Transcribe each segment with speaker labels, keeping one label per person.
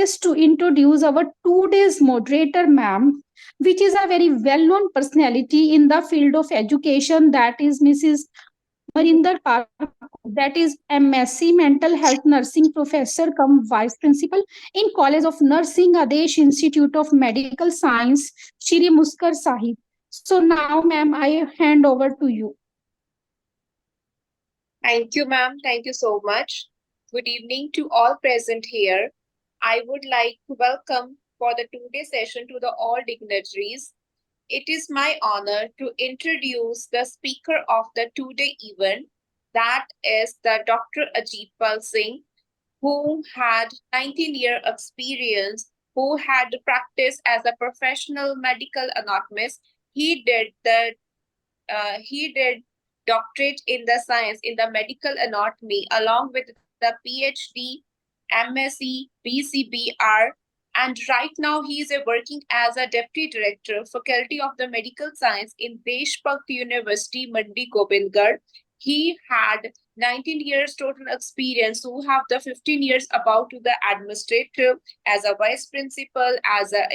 Speaker 1: pleased to introduce our today's moderator, ma'am, which is a very well-known personality in the field of education. That is Mrs. Marinder, that is MSc Mental Health Nursing Professor cum Vice Principal in College of Nursing, Adesh Institute of Medical Science, Shri Muktsar Sahib. So now, ma'am, I hand over to you.
Speaker 2: Thank you, ma'am. Thank you so much. Good evening to all present here. I would like to welcome for the two-day session to the all dignitaries. It is my honor to introduce the speaker of the two-day event, that is the Dr. Ajit Singh, who had 19-year experience, who had practiced as a professional medical anatomist. He did doctorate in the science in the medical anatomy along with the PhD, MSc, BCBR, and right now he is working as a deputy director, faculty of the medical science in Desh University, Mandi Gobindgarh. He had 19 years total experience, who have the 15 years about to the administrative as a vice principal, as a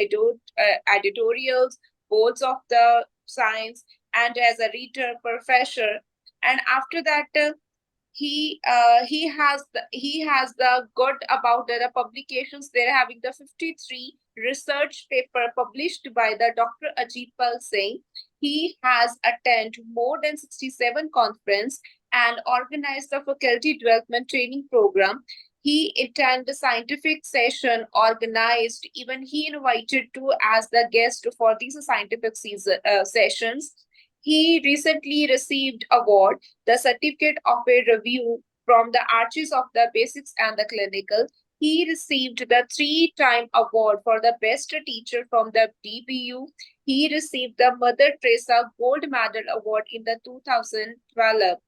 Speaker 2: editorials, boards of the science, and as a reader professor. And after that, he has the good about the publications. They're having the 53 research paper published by the Dr. Ajit Singh. He has attended more than 67 conference and organized the faculty development training program. He attended the scientific session organized. Even he invited to as the guest for these scientific sessions. He recently received award, the certificate of a review from the Arches of the Basics and the Clinical. He received the 3-time award for the best teacher from the DBU. He received the Mother Teresa Gold Medal Award in the 2012.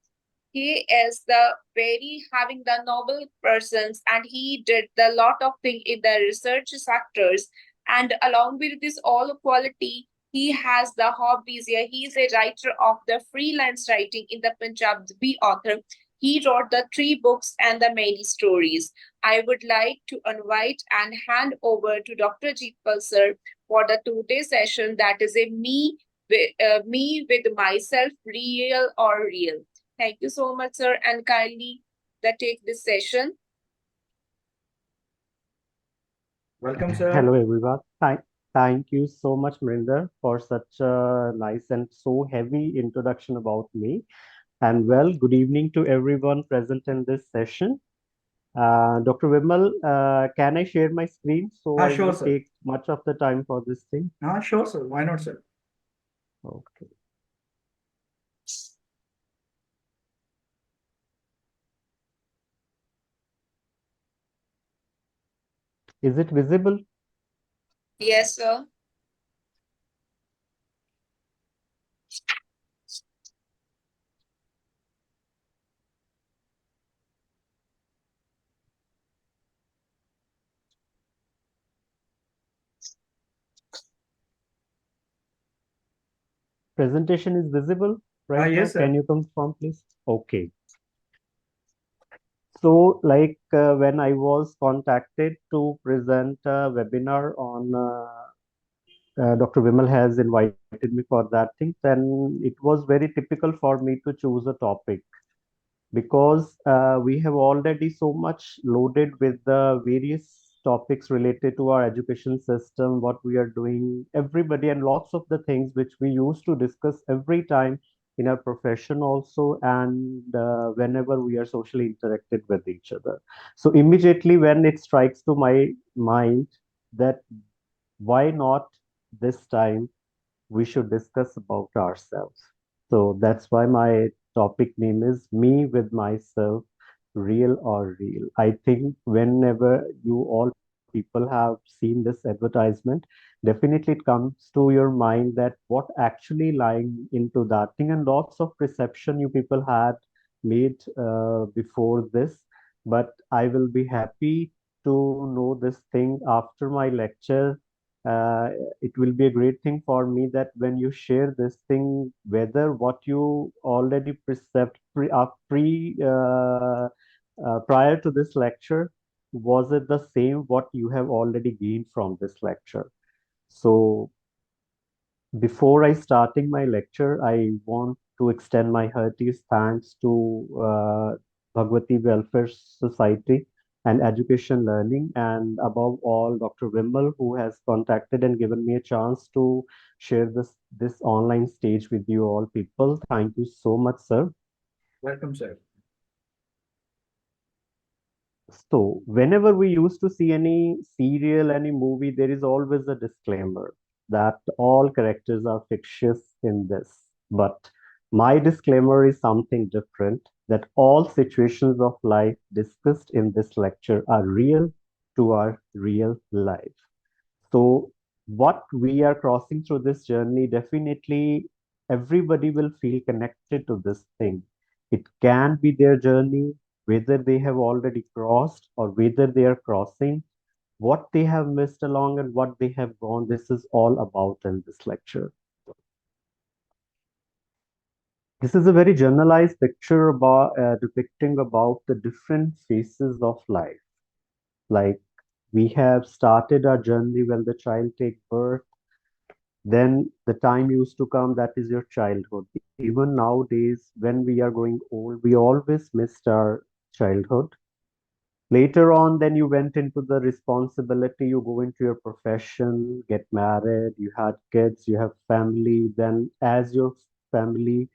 Speaker 2: He is the very having the noble persons, and he did the lot of things in the research sectors. And along with this all quality, he has the hobbies here. He is a writer of the freelance writing in the Punjabi author. He wrote the 3 books and the many stories. I would like to invite and hand over to Dr. Jeetpal sir for the two-day session, that is a me with myself, real or real. Thank you so much, sir, and kindly take this session.
Speaker 3: Welcome, sir.
Speaker 4: Hello, everyone. Thank you so much, Marinder, for such a nice and so heavy introduction about me. And well, good evening to everyone present in this session. Dr. Vimal, can I share my screen so I
Speaker 3: Sure,
Speaker 4: won't
Speaker 3: sir.
Speaker 4: take much of the time for this thing?
Speaker 3: Sure, sir. Why not, sir?
Speaker 4: Okay. Is it visible?
Speaker 2: Yes, sir.
Speaker 4: Presentation is visible right
Speaker 3: Yes,
Speaker 4: now?
Speaker 3: sir.
Speaker 4: Can you confirm, please? Okay. So, like when I was contacted to present a webinar on Dr. Vimal has invited me for that thing, then it was very typical for me to choose a topic because we have already so much loaded with the various topics related to our education system, what we are doing, everybody, and lots of the things which we used to discuss every time in our profession also, and whenever we are socially interacted with each other. So immediately when it strikes to my mind that why not this time we should discuss about ourselves. So that's why my topic name is Me with Myself, Real or Real. I think whenever you all people have seen this advertisement, definitely it comes to your mind that what actually lying into that thing, and lots of perception you people had made before this. But I will be happy to know this thing after my lecture. uh, it will be a great thing for me that when you share this thing, whether what you already perceived prior to this lecture, was it the same what you have already gained from this lecture? So before I starting my lecture, I want to extend my heartiest thanks to Bhagwati Welfare Society and Education Learning, and above all, Dr. Vimal, who has contacted and given me a chance to share this online stage with you all people. Thank you so much, sir.
Speaker 3: Welcome, sir.
Speaker 4: So, whenever we used to see any serial, any movie, there is always a disclaimer that all characters are fictitious in this. But my disclaimer is something different, that all situations of life discussed in this lecture are real to our real life. So, what we are crossing through this journey, definitely everybody will feel connected to this thing. It can be their journey, whether they have already crossed or whether they are crossing, what they have missed along and what they have gone. This is all about in this lecture. This is a very generalized picture about depicting about the different phases of life. Like we have started our journey when the child takes birth. Then the time used to come, that is your childhood. Even nowadays, when we are growing old, we always missed our childhood. Later on, then you went into the responsibility, you go into your profession, get married, you had kids, you have family. Then, as your family,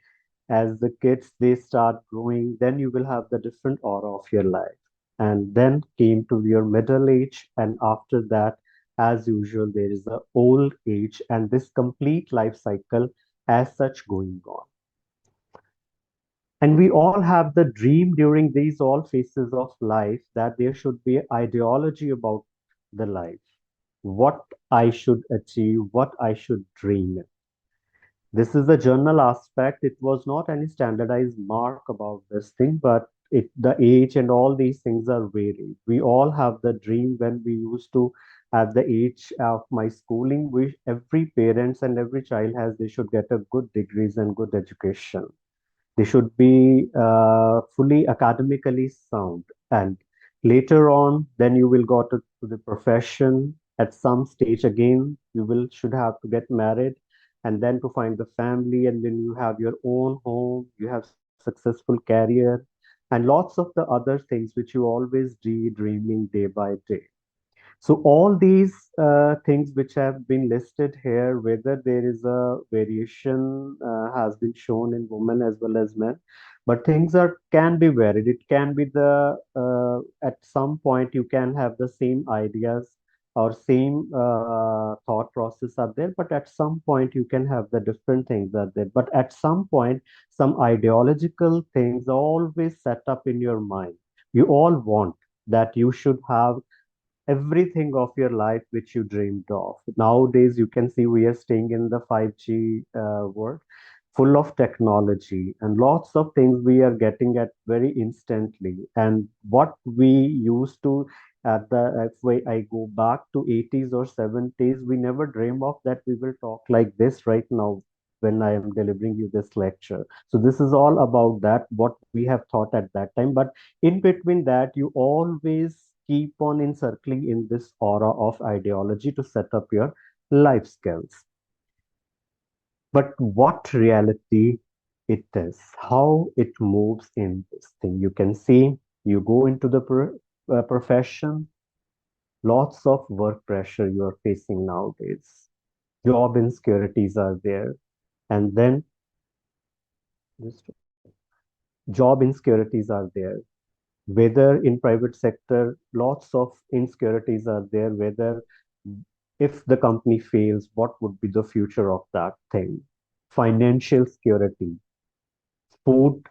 Speaker 4: as the kids they start growing, then you will have the different aura of your life. And then came to your middle age, and after that, as usual, there is the old age and this complete life cycle as such going on. And we all have the dream during these all phases of life that there should be ideology about the life, what I should achieve, what I should dream. This is the journal aspect. It was not any standardized mark about this thing, but the age and all these things are varied. We all have the dream when we used to at the age of my schooling, we every parents and every child has they should get a good degrees and good education. They should be fully academically sound. And later on, then you will go to the profession. At some stage again, you will should have to get married and then to find the family, and then you have your own home, you have successful career, and lots of the other things which you always dreaming day by day. So all these things which have been listed here, whether there is a variation has been shown in women as well as men, but things are can be varied. It can be the at some point you can have the same ideas or same thought process are there, but at some point you can have the different things are there. But at some point, some ideological things always set up in your mind. You all want that you should have everything of your life which you dreamed of. Nowadays, you can see we are staying in the 5G world, full of technology and lots of things we are getting at very instantly. And what we used to at the if I go back to 80s or 70s, we never dream of that we will talk like this right now when I am delivering you this lecture. So this is all about that, what we have thought at that time. But in between that, you always keep on encircling in this aura of ideology to set up your life skills. But what reality it is, how it moves in this thing. You can see you go into the profession, lots of work pressure you are facing nowadays. Job insecurities are there. And then job insecurities are there. Whether in private sector, lots of insecurities are there. Whether if the company fails, what would be the future of that thing? Financial security, food,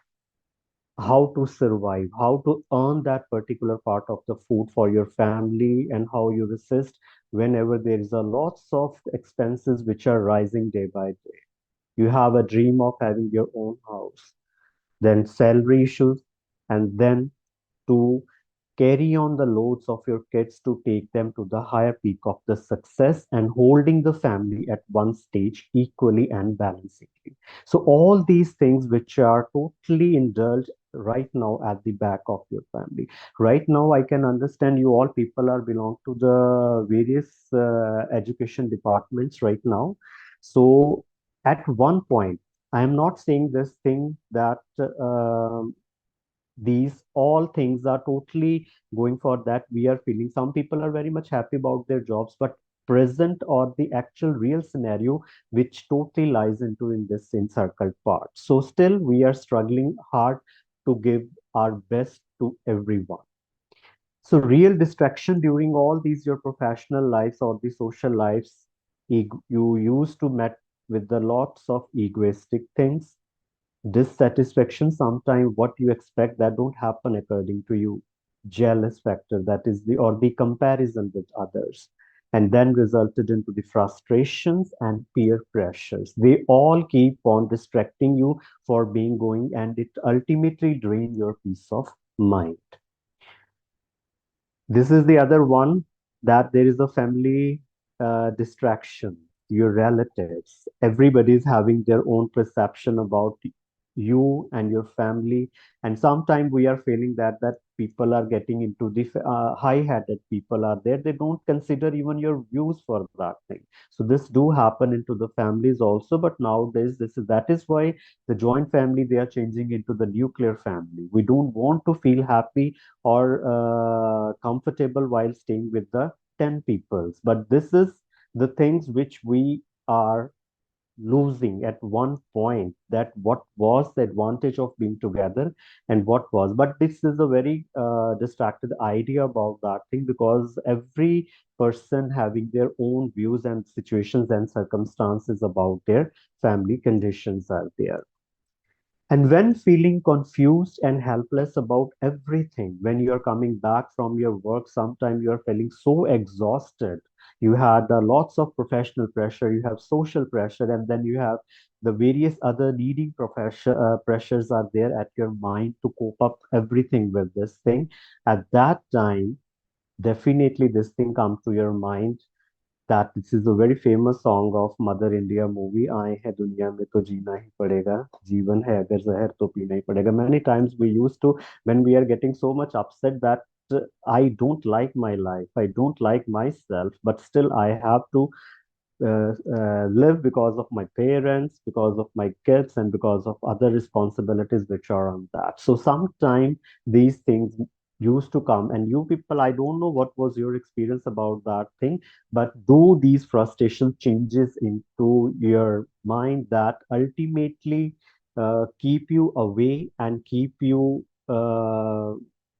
Speaker 4: how to survive, how to earn that particular part of the food for your family, and how you resist whenever there is a lots of expenses which are rising day by day. You have a dream of having your own house, then salary issues, and then to carry on the loads of your kids to take them to the higher peak of the success and holding the family at one stage equally and balancingly. So all these things which are totally indulged right now at the back of your family. Right now, I can understand you all people are belong to the various education departments right now. So at one point, I am not saying this thing that these all things are totally going for that we are feeling. Some people are very much happy about their jobs, but present or the actual real scenario which totally lies into in this encircled part. So still we are struggling hard to give our best to everyone. So real distraction during all these your professional lives or the social lives, you used to met with the lots of egoistic things, dissatisfaction, sometimes what you expect that don't happen according to you, jealous factor, that is the or the comparison with others, and then resulted into the frustrations and peer pressures. They all keep on distracting you for being going, and it ultimately drain your peace of mind. This is the other one, that there is a family distraction, your relatives. Everybody is having their own perception about you and your family. And sometimes we are feeling that people are getting into the high-headed people are there. They don't consider even your views for that thing. So this do happen into the families also. But nowadays, that is why the joint family, they are changing into the nuclear family. We don't want to feel happy or comfortable while staying with the 10 peoples. But this is the things which we are losing at one point, that what was the advantage of being together and what was. But this is a very distracted idea about that thing, because every person having their own views and situations and circumstances about their family conditions are there. And when feeling confused and helpless about everything, when you are coming back from your work, sometimes you are feeling so exhausted. You had lots of professional pressure, you have social pressure, and then you have the various other leading pressures are there at your mind to cope up everything with this thing. At that time, definitely this thing comes to your mind, that this is a very famous song of Mother India movie, आए हैं दुनिया में तो जीना ही पड़ेगा, जीवन है अगर जहर तो पीना ही पड़ेगा. Many times we used to, when we are getting so much upset that I don't like my life, I don't like myself, but still I have to live because of my parents, because of my kids, and because of other responsibilities which are on that. So sometimes these things used to come, and you people, I don't know what was your experience about that thing, but do these frustration changes into your mind that ultimately keep you away and keep you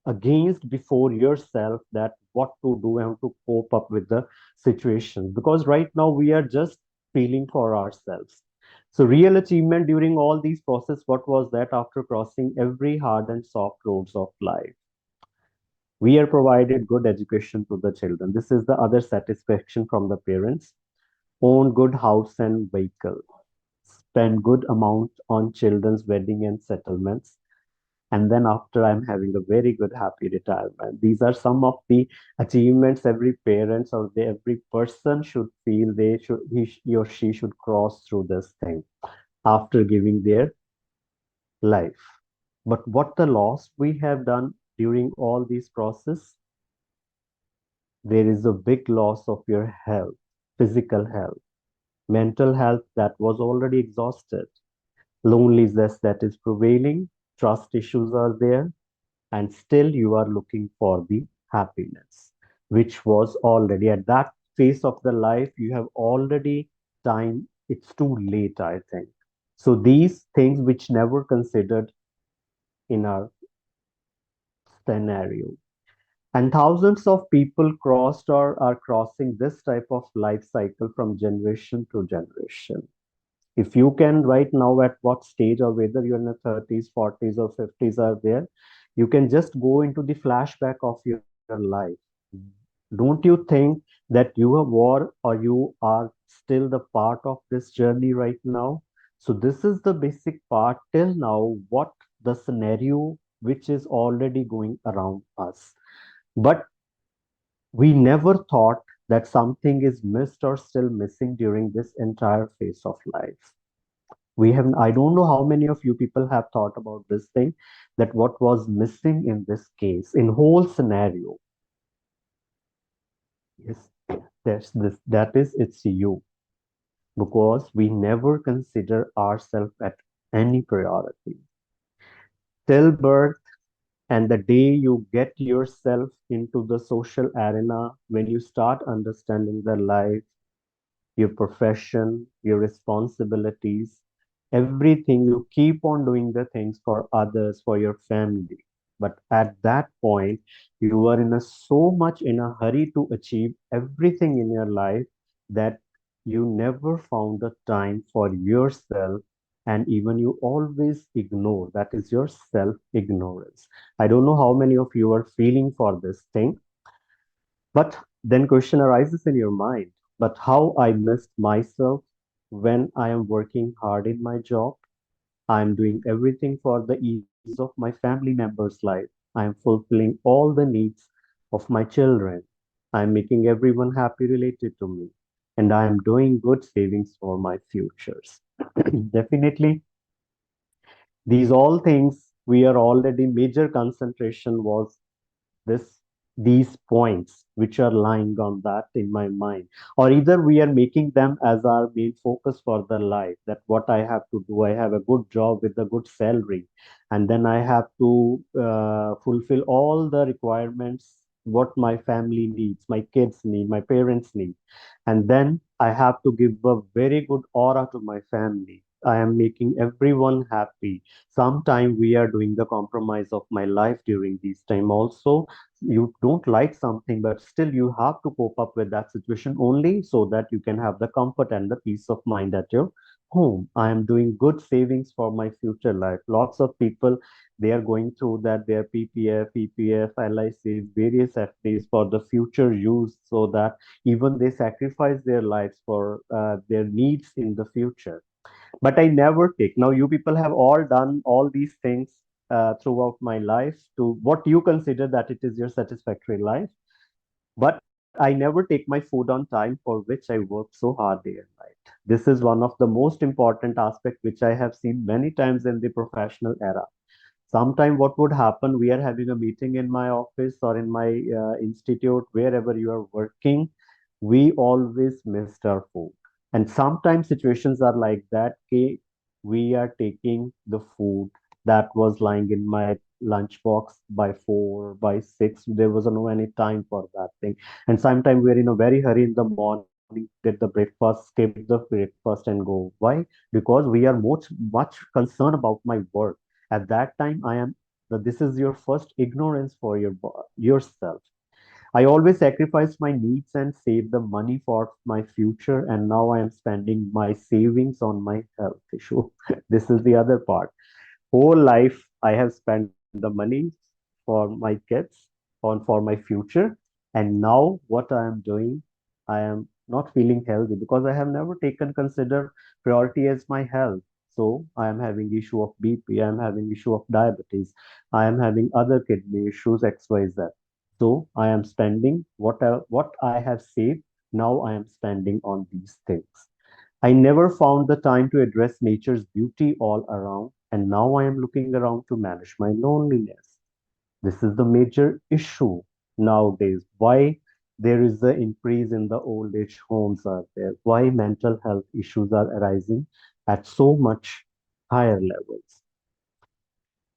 Speaker 4: against before yourself, that what to do and to cope up with the situation, because right now we are just feeling for ourselves. So real achievement during all these process, what was that? After crossing every hard and soft roads of life, we are provided good education to the children. This is the other satisfaction from the parents. Own good house and vehicle, spend good amount on children's wedding and settlements, and then after I'm having a very good happy retirement. These are some of the achievements every parents or every person should feel they should, he or she should cross through this thing after giving their life. But what the loss we have done during all these process, there is a big loss of your health, physical health, mental health that was already exhausted, loneliness that is prevailing, trust issues are there, and still you are looking for the happiness, which was already at that phase of the life, you have already time, it's too late, I think. So these things which never considered in our scenario. And thousands of people crossed or are crossing this type of life cycle from generation to generation. If you can right now, at what stage, or whether you're in the 30s, 40s, or 50s are there, you can just go into the flashback of your life. Don't you think that you are war or you are still the part of this journey right now? So this is the basic part till now, what the scenario which is already going around us. But we never thought that something is missed or still missing during this entire phase of life. I don't know how many of you people have thought about this thing, that what was missing in this case, in whole scenario. Yes, that is, it's you, because we never consider ourselves at any priority. Till birth, and the day you get yourself into the social arena, when you start understanding the life, your profession, your responsibilities, everything, you keep on doing the things for others, for your family. But at that point, you are in a so much in a hurry to achieve everything in your life that you never found the time for yourself, and even you always ignore. That is your self ignorance. I don't know how many of you are feeling for this thing, but then question arises in your mind, but how I missed myself when I am working hard in my job. I'm doing everything for the ease of my family members' life. I'm fulfilling all the needs of my children. I'm making everyone happy related to me. And I am doing good savings for my futures. Definitely, these all things we are already major concentration was this these points which are lying on that in my mind, or either we are making them as our main focus for the life, that what I have to do, I have a good job with a good salary, and then I have to fulfill all the requirements what my family needs, my kids need, my parents need, and then I have to give a very good aura to my family. I am making everyone happy. Sometime we are doing the compromise of my life during this time also. You don't like something, but still you have to cope up with that situation only so that you can have the comfort and the peace of mind at your home. I am doing good savings for my future life. Lots of people, they are going through that, their ppf, lic, various fds for the future use, so that even they sacrifice their lives for their needs in the future. But I never take. Now you people have all done all these things throughout my life to what you consider that it is your satisfactory life. But I never take my food on time, for which I work so hard day and night. This is one of the most important aspect which I have seen many times in the professional era. Sometime what would happen, we are having a meeting in my office or in my institute, wherever you are working, we always missed our food. And sometimes situations are like that, okay, we are taking the food that was lying in my lunchbox by 4 by 6. There was no any time for that thing. And sometimes we're in a very hurry in the morning, did the breakfast, skip the breakfast and go. Why? Because we are much concerned about my work. At that time, I am this is your first ignorance for yourself. I always sacrifice my needs and save the money for my future, and now I am spending my savings on my health issue. This is the other part. Whole life, I have spent the money for my kids, for my future, and now what I am doing, I am not feeling healthy because I have never taken consider priority as my health. So I am having issue of BP, I am having issue of diabetes, I am having other kidney issues, XYZ. So I am spending what I have saved. Now I am spending on these things. I never found the time to address nature's beauty all around, and now I am looking around to manage my loneliness. This is the major issue nowadays. Why there is an increase in the old age homes are there? Why mental health issues are arising at so much higher levels?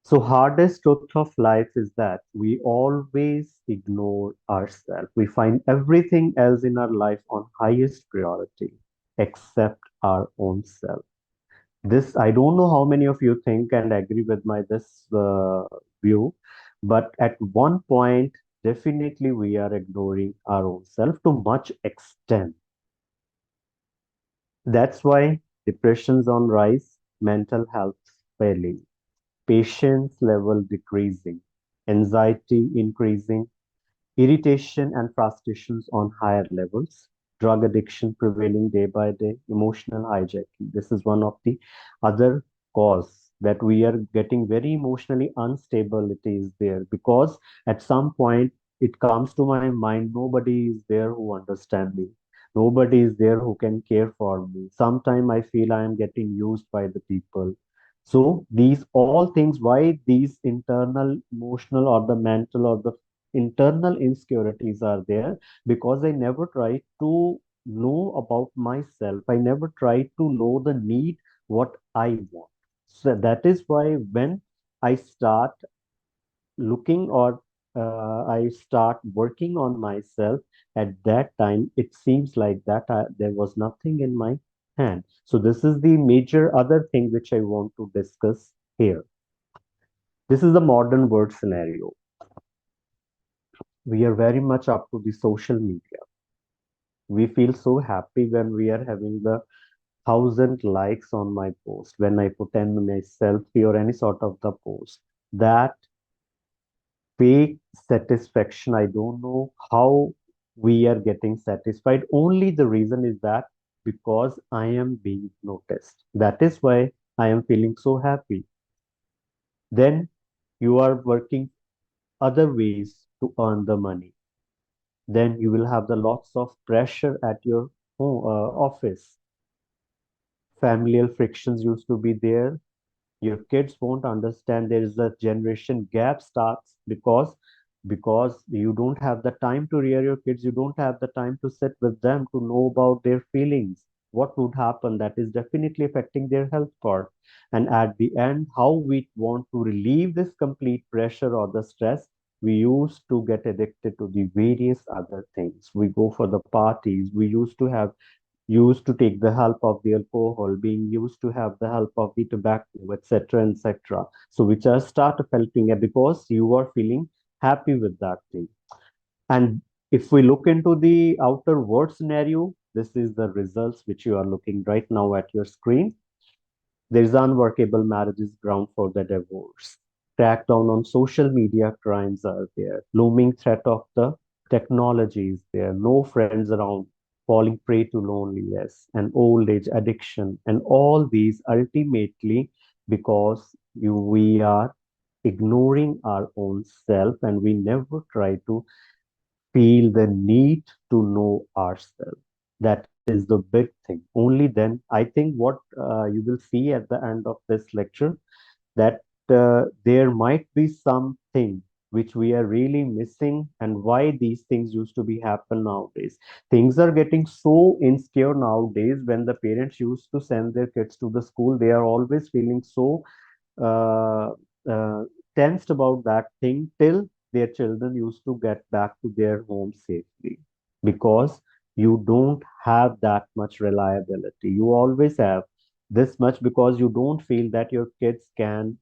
Speaker 4: So hardest truth of life is that we always ignore ourselves. We find everything else in our life on highest priority except our own self. This, I don't know how many of you think and agree with my this view, but at one point, definitely we are ignoring our own self to much extent. That's why depression's on rise, mental health failing, patience level decreasing, anxiety increasing, irritation and frustrations on higher levels, drug addiction prevailing day by day, emotional hijacking. This is one of the other cause that we are getting very emotionally unstable. It is there because at some point it comes to my mind, nobody is there who understand me. Nobody is there who can care for me. Sometimes I feel I am getting used by the people. So these all things, why these internal, emotional, or the mental, or the internal insecurities are there, because I never try to know about myself. I never try to know the need, what I want. So that is why when I start looking, or I start working on myself, at that time it seems like that there was nothing in my hand. So this is the major other thing which I want to discuss here. This is the modern world scenario. We are very much up to the social media. We feel so happy when we are having the 1,000 likes on my post, when I put in my selfie or any sort of the post. That fake satisfaction, I don't know how we are getting satisfied. Only the reason is that because I am being noticed. That is why I am feeling so happy. Then you are working other ways to earn the money. Then you will have the lots of pressure at your office. Familial frictions used to be there. Your kids won't understand. There is a generation gap starts because you don't have the time to rear your kids. You don't have the time to sit with them to know about their feelings, what would happen. That is definitely affecting their health part. And at the end, how we want to relieve this complete pressure or the stress, we used to get addicted to the various other things. We go for the parties. We used to take the help of the alcohol, being used to have the help of the tobacco, etc., etc. So which are start helping it because you are feeling happy with that thing. And if we look into the outer world scenario, this is the results which you are looking right now at your screen. There is unworkable marriages ground for the divorce. Crackdown on social media crimes are there. Looming threat of the technology is there. No friends around. Falling prey to loneliness and old age addiction. And all these ultimately because we are ignoring our own self, and we never try to feel the need to know ourselves. That is the big thing. Only then, I think what you will see at the end of this lecture, that there might be something which we are really missing, and why these things used to be happen nowadays. Things are getting so insecure nowadays. When the parents used to send their kids to the school, they are always feeling so uh, uh, tensed about that thing till their children used to get back to their home safely, because you don't have that much reliability. You always have this much because you don't feel that your kids can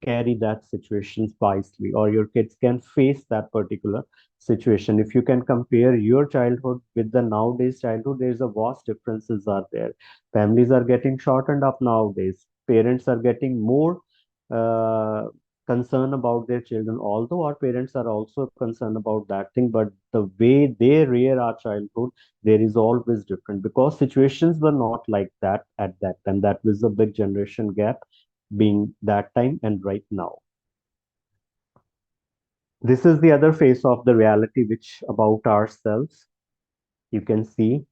Speaker 4: carry that situation wisely, or your kids can face that particular situation. If you can compare your childhood with the nowadays childhood, there's a vast differences are there. Families are getting shortened up nowadays. Parents are getting more uh, concerned about their children, although our parents are also concerned about that thing, but the way they rear our childhood, there is always different, because situations were not like that at that time. That was a big generation gap being that time and right now. This is the other face of the reality which about ourselves. You can see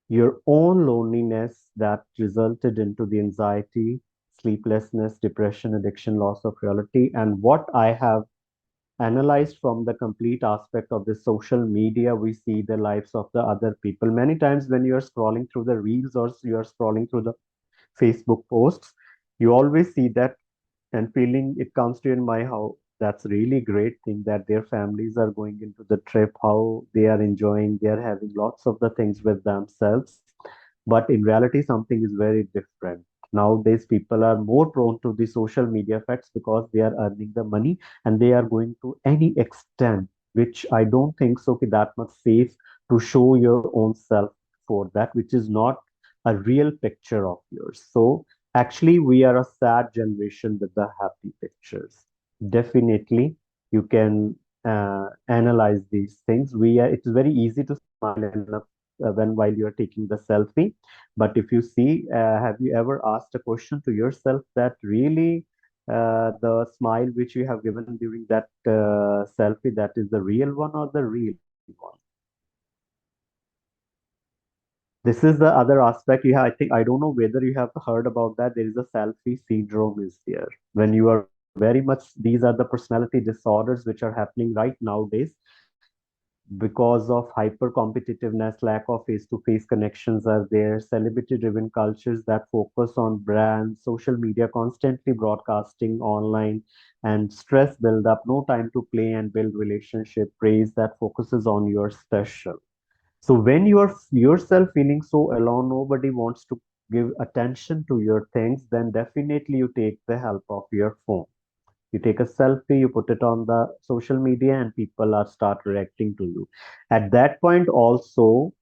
Speaker 4: your own loneliness that resulted into the anxiety, sleeplessness, depression, addiction, loss of reality. And what I have analyzed from the complete aspect of the social media, we see the lives of the other people. Many times when you are scrolling through the reels, or you are scrolling through the Facebook posts, you always see that and feeling it comes to in my how that's really great thing that their families are going into the trip, how they are enjoying, they are having lots of the things with themselves. But in reality something is very different. Nowadays people are more prone to the social media effects because they are earning the money, and they are going to any extent which I don't think so that much safe to show your own self for that, which is not a real picture of yours. So actually, we are a sad generation with the happy pictures. Definitely, you can analyze these things. It's very easy to smile enough when while you are taking the selfie. But if you see, have you ever asked a question to yourself that really the smile which you have given during that selfie, that is the real one or the real one? This is the other aspect. Yeah, I think I don't know whether you have heard about that. There is a selfie syndrome is there. When you are very much, these are the personality disorders which are happening right nowadays because of hyper competitiveness, lack of face-to-face connections are there, celebrity-driven cultures that focus on brands, social media constantly broadcasting online, and stress build up, no time to play and build relationship, praise that focuses on your special. So when you are yourself feeling so alone, nobody wants to give attention to your things, then definitely you take the help of your phone. You take a selfie, you put it on the social media, and people are start reacting to you. At that point, also,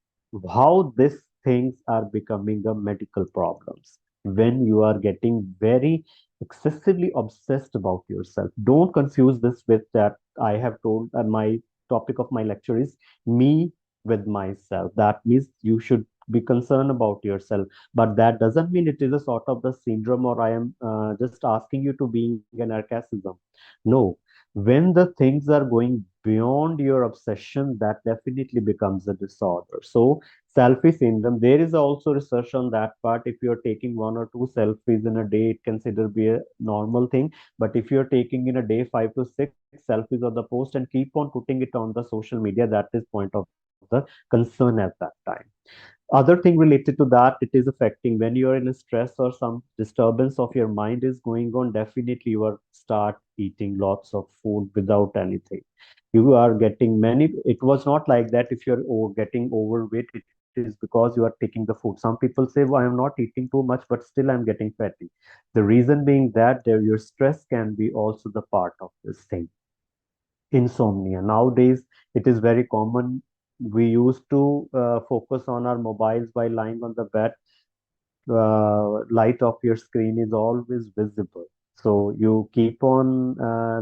Speaker 4: how these things are becoming a medical problems when you are getting very excessively obsessed about yourself. Don't confuse this with that. I have told my topic of my lecture is me with myself. That means you should be concerned about yourself, but that doesn't mean it is a sort of the syndrome, or I am just asking you to being an narcissism. No, when the things are going beyond your obsession, that definitely becomes a disorder. So selfie syndrome, there is also research on that part. If you're taking one or two selfies in a day, it considered be a normal thing, but if you're taking in a day 5 to 6 selfies of the post and keep on putting it on the social media, that is point of the concern at that time. Other thing related to that, it is affecting when you are in a stress or some disturbance of your mind is going on, definitely you are start eating lots of food without anything. You are getting many, it was not like that. If you're getting overweight, it is because you are taking the food. Some people say, well, I am not eating too much, but still I'm getting fatty. The reason being that your stress can be also the part of this thing. Insomnia nowadays, it is very common. We used to focus on our mobiles while lying on the bed. Light of your screen is always visible, so you keep on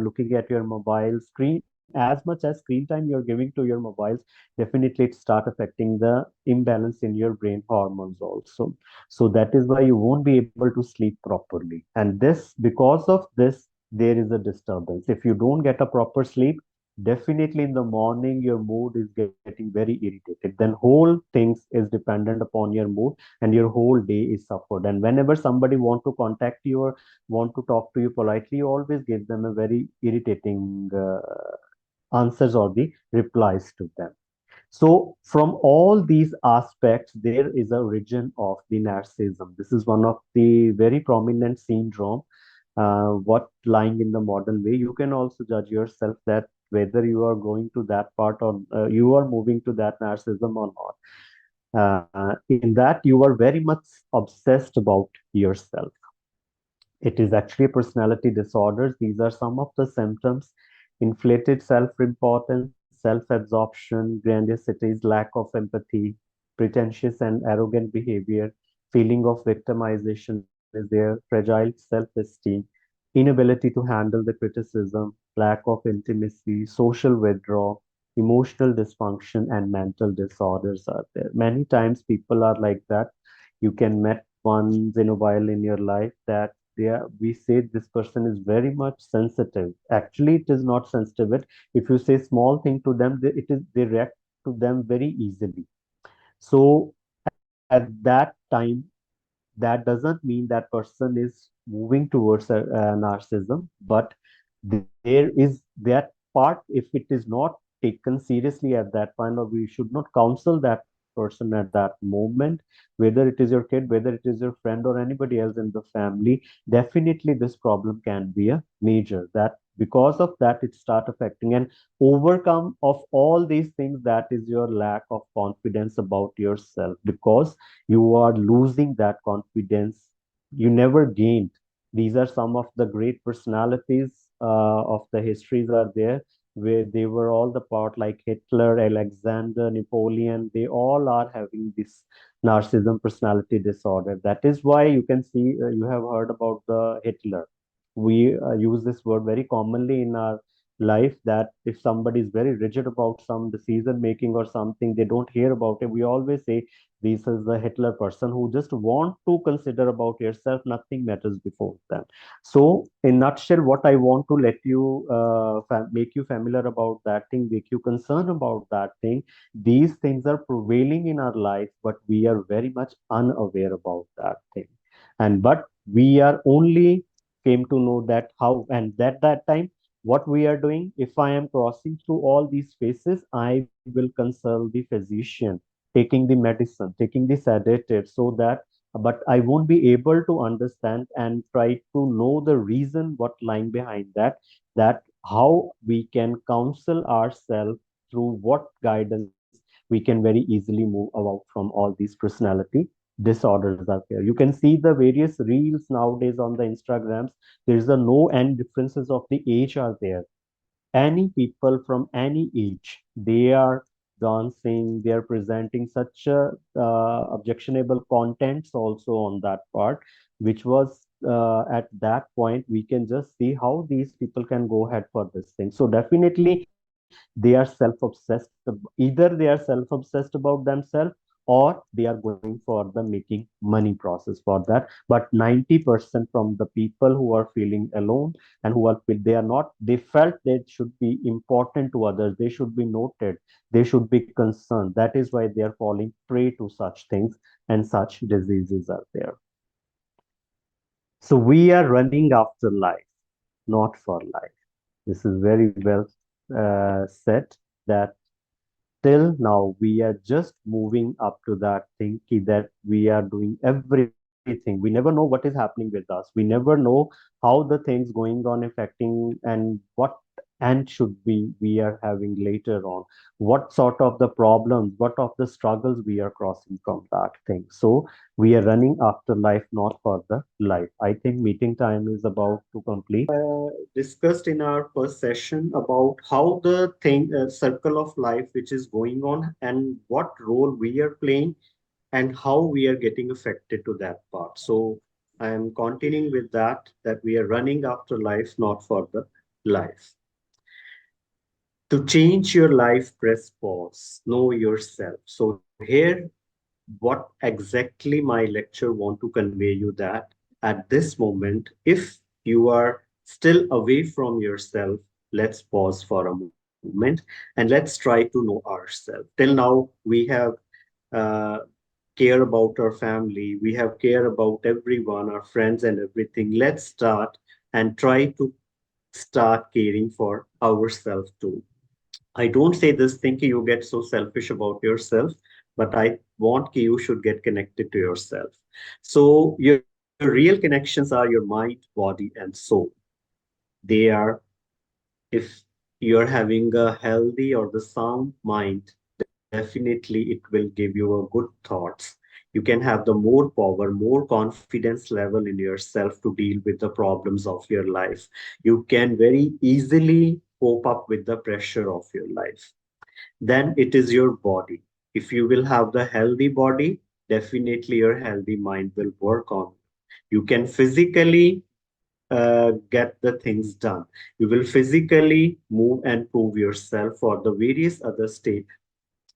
Speaker 4: looking at your mobile screen. As much as screen time you're giving to your mobiles, definitely it start affecting the imbalance in your brain hormones also. So that is why you won't be able to sleep properly, and this, because of this, there is a disturbance. If you don't get a proper sleep, definitely in the morning your mood is getting very irritated, then whole things is dependent upon your mood, and your whole day is suffered. And whenever somebody want to contact you or want to talk to you politely, you always give them a very irritating answers or the replies to them. So from all these aspects, there is a region of the narcissism. This is one of the very prominent syndrome. What lying in the modern way, you can also judge yourself that whether you are going to that part, or you are moving to that narcissism or not. In that you are very much obsessed about yourself. It is actually personality disorders. These are some of the symptoms: inflated self-importance, self-absorption, grandiosities, lack of empathy, pretentious and arrogant behavior, feeling of victimization is there, fragile self-esteem, inability to handle the criticism, lack of intimacy, social withdrawal, emotional dysfunction, and mental disorders are there. Many times people are like that. You can met once in a while in your life that we say this person is very much sensitive. Actually, it is not sensitive. If you say small thing to them, they react to them very easily. So at that time, that doesn't mean that person is moving towards a narcissism, but there is that part. If it is not taken seriously at that point, or we should not counsel that person at that moment, whether it is your kid, whether it is your friend, or anybody else in the family, definitely this problem can be a major. That because of that it start affecting, and overcome of all these things, that is your lack of confidence about yourself, because you are losing that confidence you never gained. These are some of the great personalities of the histories are there, where they were all the part, like Hitler, Alexander, Napoleon. They all are having this narcissism personality disorder. That is why you can see, you have heard about the Hitler. We use this word very commonly in our life, that if somebody is very rigid about some decision making or something, they don't hear about it. We always say this is the Hitler person who just want to consider about yourself, nothing matters before them. So in nutshell, what I want to let you make you familiar about that thing, make you concerned about that thing. These things are prevailing in our life, but we are very much unaware about that thing. And but we are only came to know that how, and that time what we are doing, if I am crossing through all these phases, I will consult the physician, taking the medicine, taking the sedative, so that, but I won't be able to understand and try to know the reason what lying behind that, that how we can counsel ourselves, through what guidance we can very easily move about from all these personality disorders are there. You can see the various reels nowadays on the Instagrams. There is a no end differences of the age are there. Any people from any age, they are dancing, they are presenting such objectionable contents also on that part, which was at that point we can just see how these people can go ahead for this thing. So definitely they are self-obsessed. Either they are self-obsessed about themselves, or they are going for the making money process for that. But 90% from the people who are feeling alone and who are, they are not, they felt they should be important to others, they should be noted, they should be concerned. That is why they are falling prey to such things, and such diseases are there. So we are running after life, not for life. This is very well said, that till now we are just moving up to that thing, that we are doing everything. We never know what is happening with us. We never know how the things going on affecting, and what and should we are having later on, what sort of the problems, what of the struggles we are crossing from that thing. So we are running after life, not for the life. I think meeting time is about to complete. Discussed in our first session about how the thing, circle of life which is going on, and what role we are playing, and how we are getting affected to that part. So I am continuing with that, that we are running after life, not for the life. To change your life, press pause, know yourself. So here, what exactly my lecture want to convey you, that at this moment, if you are still away from yourself, let's pause for a moment, and let's try to know ourselves. Till now we have uh, care about our family, we have care about everyone, our friends and everything. Let's start and try to start caring for ourselves too. I don't say this thinking you get so selfish about yourself, but I want you should get connected to yourself. So your real connections are your mind, body, and soul. They are, if you're having a healthy or the sound mind, definitely it will give you a good thoughts. You can have the more power, more confidence level in yourself to deal with the problems of your life. You can very easily cope up with the pressure of your life. Then it is your body. If you will have the healthy body, definitely your healthy mind will work on. You can physically get the things done. You will physically move and prove yourself for the various other state,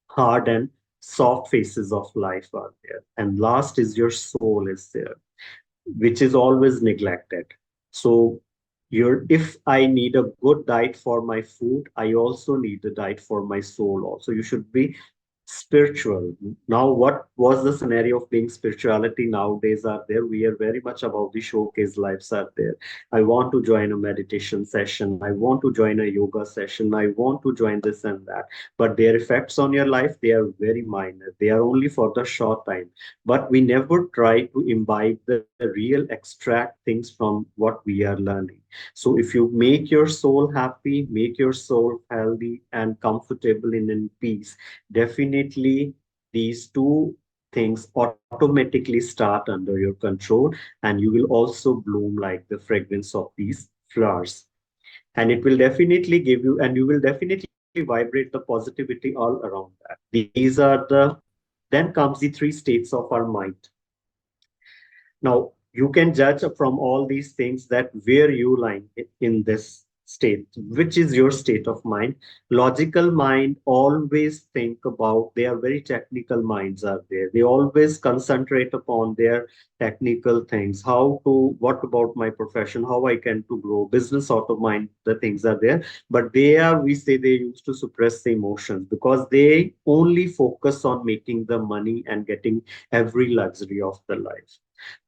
Speaker 4: hard and soft faces of life are there. And last is your soul is there, which is always neglected. So your, if I need a good diet for my food, I also need a diet for my soul also. You should be spiritual. Now, what was the scenario of being spirituality nowadays are there? We are very much about the showcase lives are there. I want to join a meditation session. I want to join a yoga session. I want to join this and that. But their effects on your life, they are very minor. They are only for the short time. But we never try to imbibe the real extract things from what we are learning. So if you make your soul happy, make your soul healthy and comfortable and in peace, definitely these two things automatically start under your control, and you will also bloom like the fragrance of these flowers. And it will definitely give you, and you will definitely vibrate the positivity all around that. These are the, then comes the three states of our mind. Now, you can judge from all these things that where you lie in this state, which is your state of mind. Logical mind always think about, they are very technical minds are there. They always concentrate upon their technical things. How to, what about my profession? How I can to grow? Business sort of mind, the things are there. But they are, we say they used to suppress the emotions because they only focus on making the money and getting every luxury of the life.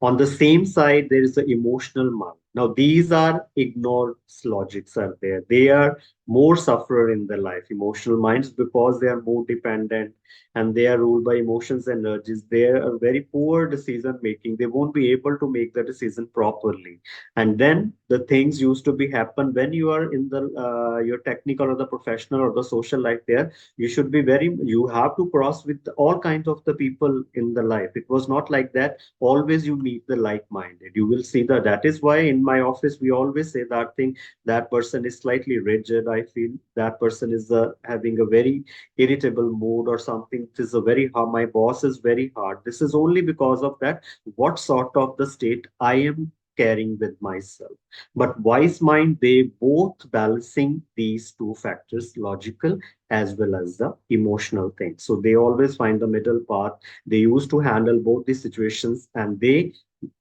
Speaker 4: On the same side, there is the emotional mind. Now, these are ignored logics are there. They are more sufferer in the life, emotional minds, because they are more dependent and they are ruled by emotions and urges. They are very poor decision making. They won't be able to make the decision properly. And then the things used to be happen when you are in the your technical or the professional or the social life there. You should be very, you have to cross with all kinds of the people in the life. It was not like that always you meet the like-minded. You will see that. That is why in my office we always say that thing, that person is slightly rigid, I feel that person is having a very irritable mood or something. It is a very hard, my boss is very hard. This is only because of that, what sort of the state I am carrying with myself. But wise mind, they both balancing these two factors, logical as well as the emotional thing. So they always find the middle path. They used to handle both the situations, and they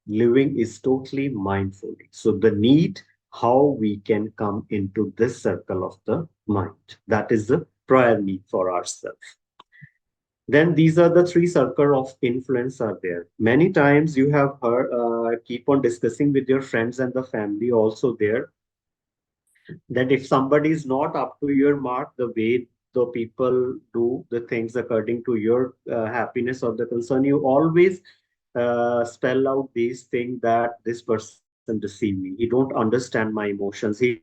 Speaker 4: living is totally mindfully. So the need, how we can come into this circle of the mind, that is the prior need for ourselves. Then these are the three circle of influence are there. Many times you have heard, keep on discussing with your friends and the family also there, that if somebody is not up to your mark, the way the people do the things according to your happiness or the concern, you always spell out these things, that this person deceived me. He don't understand my emotions. He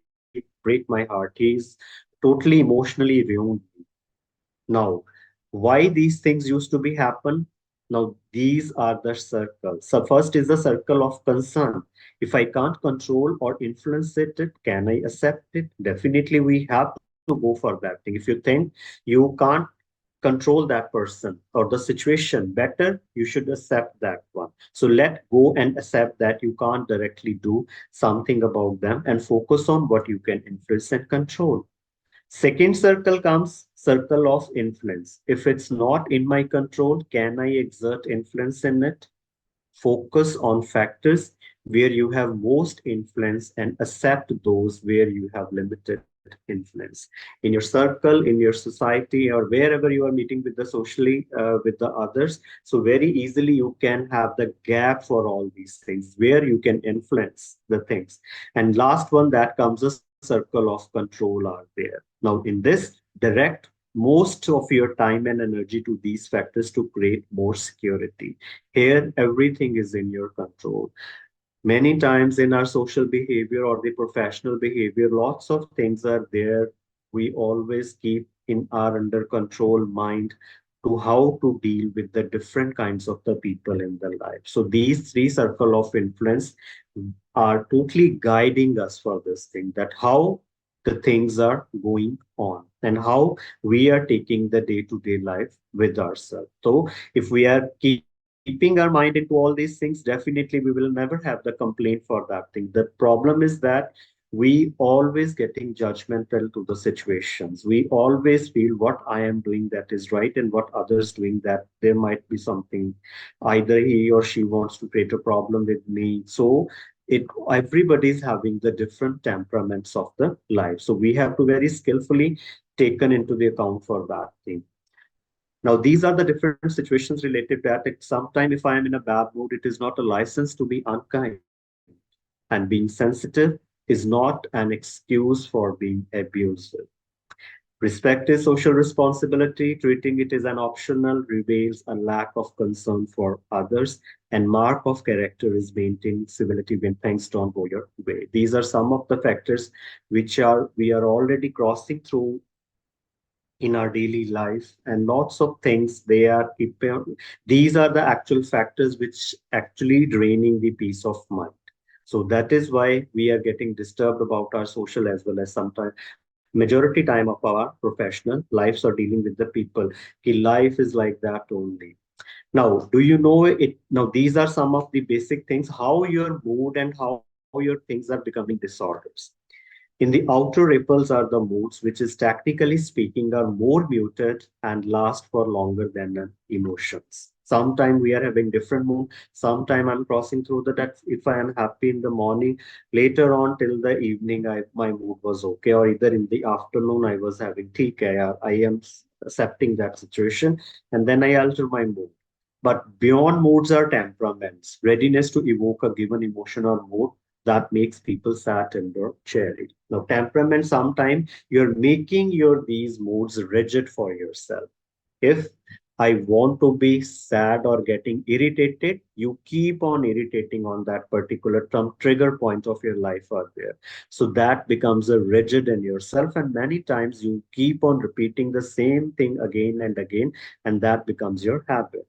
Speaker 4: break my heart. He's totally emotionally ruined me. Now, why these things used to be happen? Now, these are the circles. So first is the circle of concern. If I can't control or influence it, can I accept it? Definitely, we have to go for that thing. If you think you can't control that person or the situation better, you should accept that one. So let go and accept that you can't directly do something about them and focus on what you can influence and control. Second circle comes circle of influence. If it's not in my control, can I exert influence in it? Focus on factors where you have most influence and accept those where you have limited influence. In your circle, in your society, or wherever you are meeting with the socially, with the others. So very easily you can have the gap for all these things where you can influence the things. And last one that comes a circle of control are there. Now in this, direct most of your time and energy to these factors to create more security. Here, everything is in your control. Many times in our social behavior or the professional behavior, lots of things are there. We always keep in our under control mind to how to deal with the different kinds of the people in the life. So these three circle of influence are totally guiding us for this thing, that how the things are going on and how we are taking the day-to-day life with ourselves. So if we are keeping our mind into all these things, definitely we will never have the complaint for that thing. The problem is that we always getting judgmental to the situations. We always feel what I am doing that is right and what others doing that there might be something. Either he or she wants to create a problem with me. So it, everybody's having the different temperaments of the life. So we have to very skillfully taken into the account for that thing. Now, these are the different situations related to that. Sometime if I am in a bad mood, it is not a license to be unkind. And being sensitive is not an excuse for being abusive. Respect is social responsibility. Treating it as an optional reveals a lack of concern for others. And mark of character is maintaining civility when things don't go your way. These are some of the factors which are we are already crossing through in our daily life, and lots of things they are keeping. These are the actual factors which actually draining the peace of mind. So that is why we are getting disturbed about our social as well as sometimes majority time of our professional lives are dealing with the people. Ki life is like that only. Now, do you know it? Now, these are some of the basic things, how your mood and how your things are becoming disorders. In the outer ripples are the moods, which is technically speaking are more muted and last for longer than the emotions. Sometimes we are having different mood. Sometimes I'm crossing through the that if I am happy in the morning, later on till the evening, my mood was okay, or either in the afternoon I was having tea. I am accepting that situation, and then I alter my mood. But beyond moods are temperaments, readiness to evoke a given emotion or mood that makes people sad, tender, cheery. Now, temperament, sometimes you're making your these moods rigid for yourself. If I want to be sad or getting irritated, you keep on irritating on that particular trigger point of your life out there. So that becomes a rigid in yourself, and many times you keep on repeating the same thing again and again, and that becomes your habit.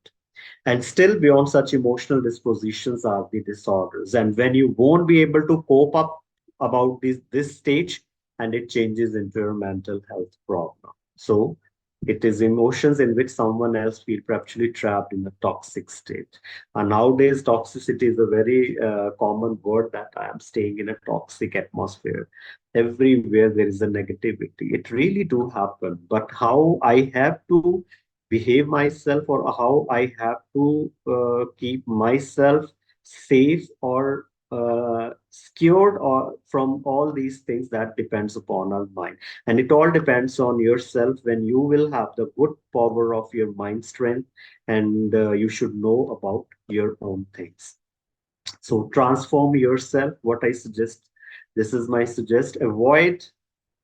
Speaker 4: And still beyond such emotional dispositions are the disorders. And when you won't be able to cope up about this stage, and it changes into your mental health problem. So it is emotions in which someone else feel perpetually trapped in a toxic state. And nowadays, toxicity is a very common word that I am staying in a toxic atmosphere. Everywhere there is a negativity. It really do happen. But how I have to behave myself, or how I have to keep myself safe or secured or from all these things, that depends upon our mind. And it all depends on yourself when you will have the good power of your mind strength, and you should know about your own things. So transform yourself. What I suggest, this is my suggest, avoid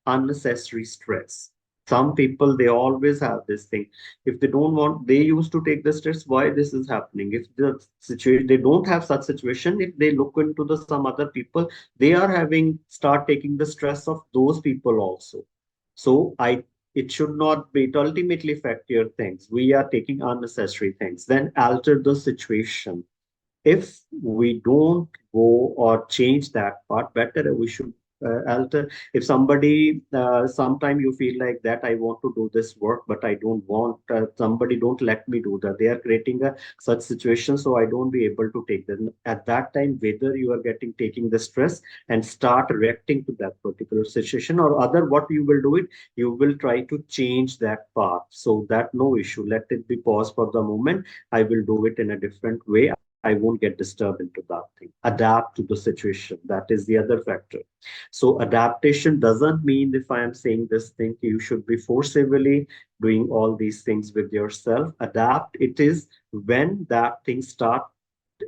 Speaker 4: unnecessary stress. Some people, they always have this thing. If they don't want, they used to take the stress. Why this is happening? If the situation, they don't have such situation. If they look into the some other people, they are having start taking the stress of those people also. So it should not be. It ultimately affect your things. We are taking unnecessary things. Then alter the situation. If we don't go or change that part, better we should alter. If somebody sometime you feel like that I want to do this work, but I don't want, somebody don't let me do that, they are creating a such situation, so I don't be able to take them. At that time, whether you are getting taking the stress and start reacting to that particular situation, or other, what you will do it, you will try to change that path. So that no issue, let it be pause for the moment. I will do it in a different way. I won't get disturbed into that thing. Adapt to the situation. That is the other factor. So adaptation doesn't mean, if I am saying this thing, you should be forcibly doing all these things with yourself. Adapt. It is when that thing start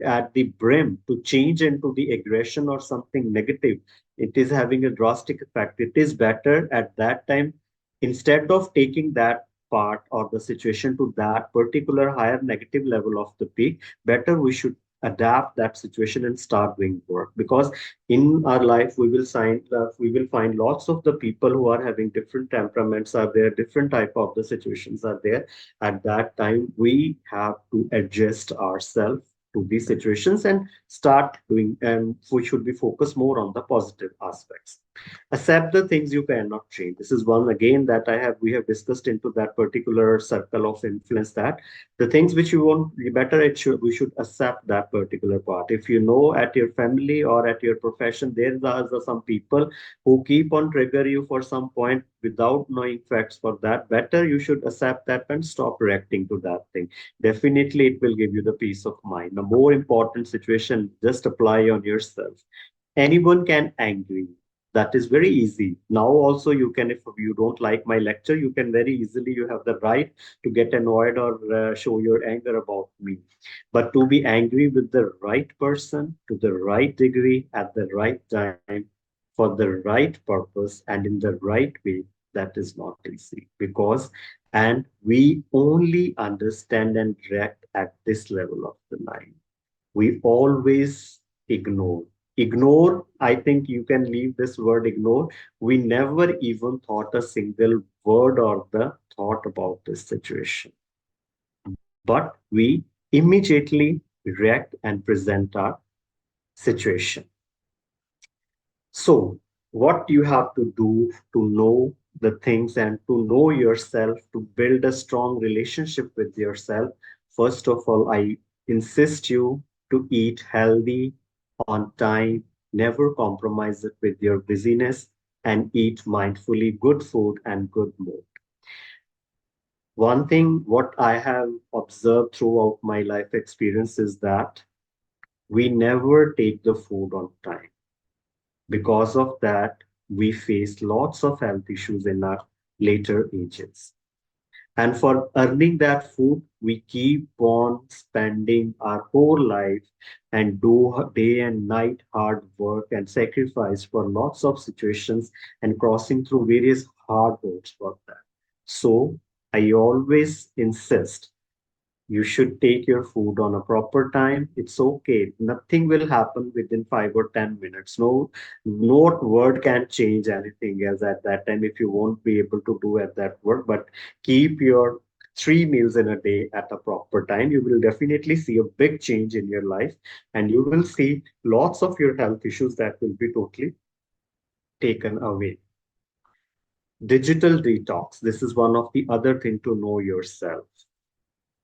Speaker 4: at the brim to change into the aggression or something negative. It is having a drastic effect. It is better at that time, instead of taking that part or the situation to that particular higher negative level of the peak, better we should adapt that situation and start doing work. Because in our life we will find lots of the people who are having different temperaments are there, different type of the situations are there. At that time we have to adjust ourselves to these situations and start doing, and we should be focused more on the positive aspects. Accept the things you cannot change. This is one again that we have discussed into that particular circle of influence, that the things which you want be better, we should accept that particular part. If you know at your family or at your profession there are some people who keep on trigger you for some point without knowing facts for that, better you should accept that and stop reacting to that thing. Definitely it will give you the peace of mind. The more important situation, just apply on yourself. Anyone can angry, that is very easy. Now also you can, if you don't like my lecture, you can very easily, you have the right to get annoyed or show your anger about me. But to be angry with the right person, to the right degree, at the right time, for the right purpose and in the right way, that is not easy. Because, and we only understand and react at this level of the line. We always ignore. Ignore, I think you can leave this word ignore. We never even thought a single word or the thought about this situation. But we immediately react and present our situation. So, what you have to do to know the things and to know yourself, to build a strong relationship with yourself, first of all, I insist you to eat healthy on time, never compromise it with your busyness. and eat mindfully good food and good mood. One thing what I have observed throughout my life experience is that we never take the food on time. Because of that, we face lots of health issues in our later ages. And for earning that food, we keep on spending our whole life and do day and night hard work and sacrifice for lots of situations and crossing through various hard roads for that. So I always insist you should take your food on a proper time. It's okay. Nothing will happen within 5 or 10 minutes. No word can change anything else at that time if you won't be able to do at that work. But keep your 3 meals in a day at a proper time. You will definitely see a big change in your life, and you will see lots of your health issues that will be totally taken away. Digital detox. This is one of the other thing to know yourself.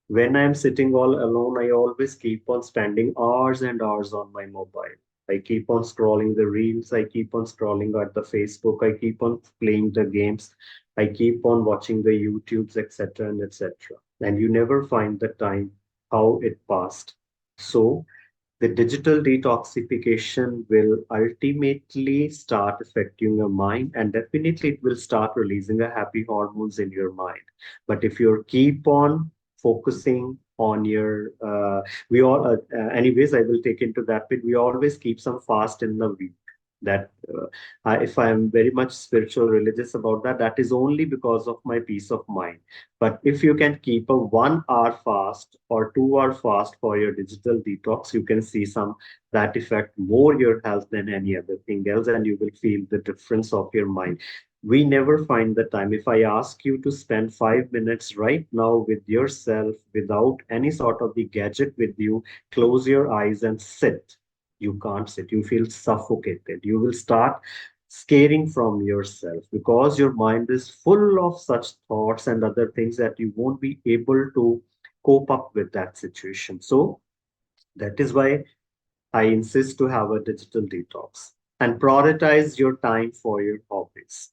Speaker 4: When I'm sitting all alone, I always keep on spending hours and hours on my mobile. I keep on scrolling the reels, I keep on scrolling at the Facebook, I keep on playing the games, I keep on watching the YouTubes, etc. and etc. And you never find the time how it passed. So the digital detoxification will ultimately start affecting your mind, and definitely it will start releasing a happy hormones in your mind. But if you keep on focusing on your we all anyways, I will take into that bit. We always keep some fast in the week. That if I am very much spiritual religious about that, that is only because of my peace of mind. But if you can keep a 1 hour fast or 2 hour fast for your digital detox, you can see some that affect more your health than any other thing else, and you will feel the difference of your mind. We never find the time. If I ask you to spend 5 minutes right now with yourself without any sort of the gadget with you, close your eyes and sit. You can't sit. You feel suffocated. You will start scaring from yourself because your mind is full of such thoughts and other things that you won't be able to cope up with that situation. So that is why I insist to have a digital detox and prioritize your time for your hobbies.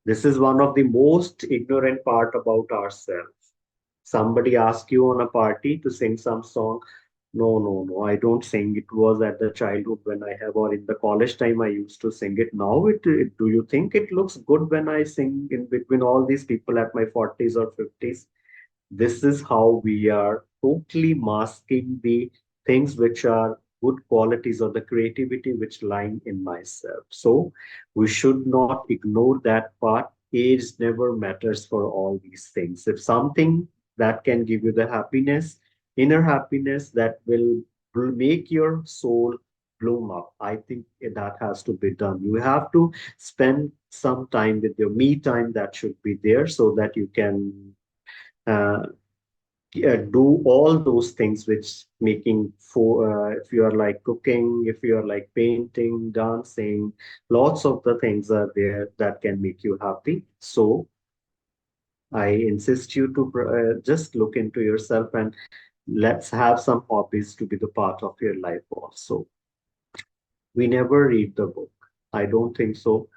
Speaker 4: This is one of the most ignorant part about ourselves. Somebody asks you on a party to sing some song. No, no, no, I don't sing. It was at the childhood when I have, or in the college time, I used to sing it. Now, do you think it looks good when I sing in between all these people at my 40s or 50s? This is how we are totally masking the things which are good qualities or the creativity which lie in myself. So we should not ignore that part. Age never matters for all these things. If something that can give you the happiness, inner happiness that will make your soul bloom up, I think that has to be done. You have to spend some time with your me time that should be there so that you can uh, do all those things which making for if you are like cooking, if you are like painting, dancing, lots of the things are there that can make you happy. So I insist you to just look into yourself and let's have some hobbies to be the part of your life also. We never read the book. I don't think so.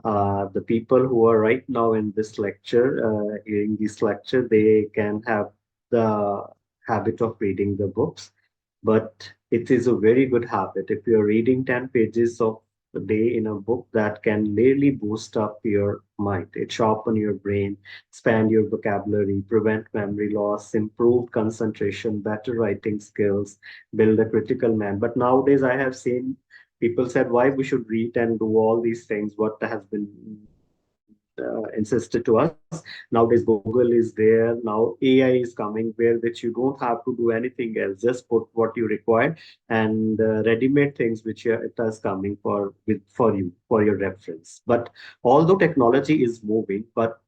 Speaker 4: The people who are right now in this lecture, hearing this lecture, they can have the habit of reading the books, but it is a very good habit. If you're reading 10 pages of a day in a book, that can really boost up your mind. It sharpen your brain, expand your vocabulary, prevent memory loss, improve concentration, better writing skills, build a critical man. But nowadays, I have seen people said why we should read and do all these things what has been insisted to us. Nowadays Google is there, now AI is coming where which you don't have to do anything else, just put what you require, and ready-made things which it is coming for you for your reference. But although technology is moving, but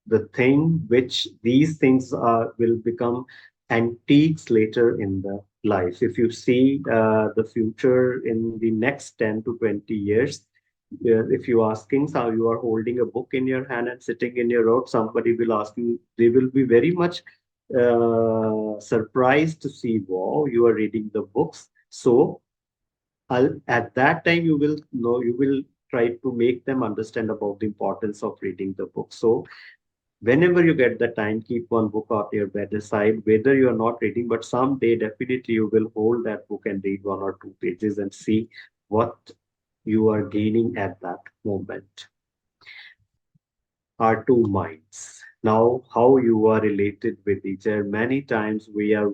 Speaker 4: the thing which these things will become antiques later in the life. If you see the future in the next 10 to 20 years, if you asking how you are holding a book in your hand and sitting in your road, somebody will ask you, they will be very much surprised to see, wow, you are reading the books. So at that time you will know, you will try to make them understand about the importance of reading the book. So whenever you get the time, keep one book at your bedside, whether you are not reading, but someday definitely you will hold that book and read 1 or 2 pages and see what you are gaining at that moment. Our two minds. Now, how you are related with each other. Many times we are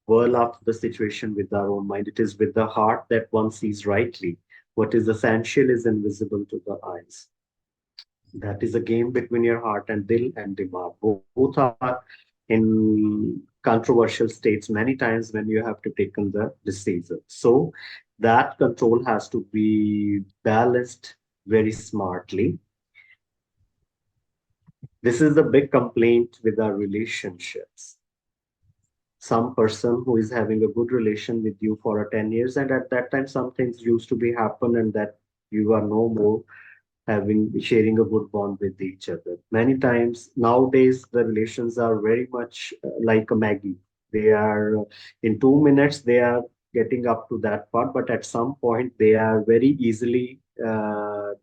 Speaker 4: whirl up the situation with our own mind. It is with the heart that one sees rightly. What is essential is invisible to the eyes. That is a game between your heart and dil and dimag. Both are in controversial states many times when you have to take the decision. So that control has to be balanced very smartly. This is the big complaint with our relationships. Some person who is having a good relation with you for a 10 years, and at that time some things used to be happen and that you are no more having sharing a good bond with each other. Many times nowadays the relations are very much like a Maggie. They are in 2 minutes they are getting up to that part, but at some point they are very easily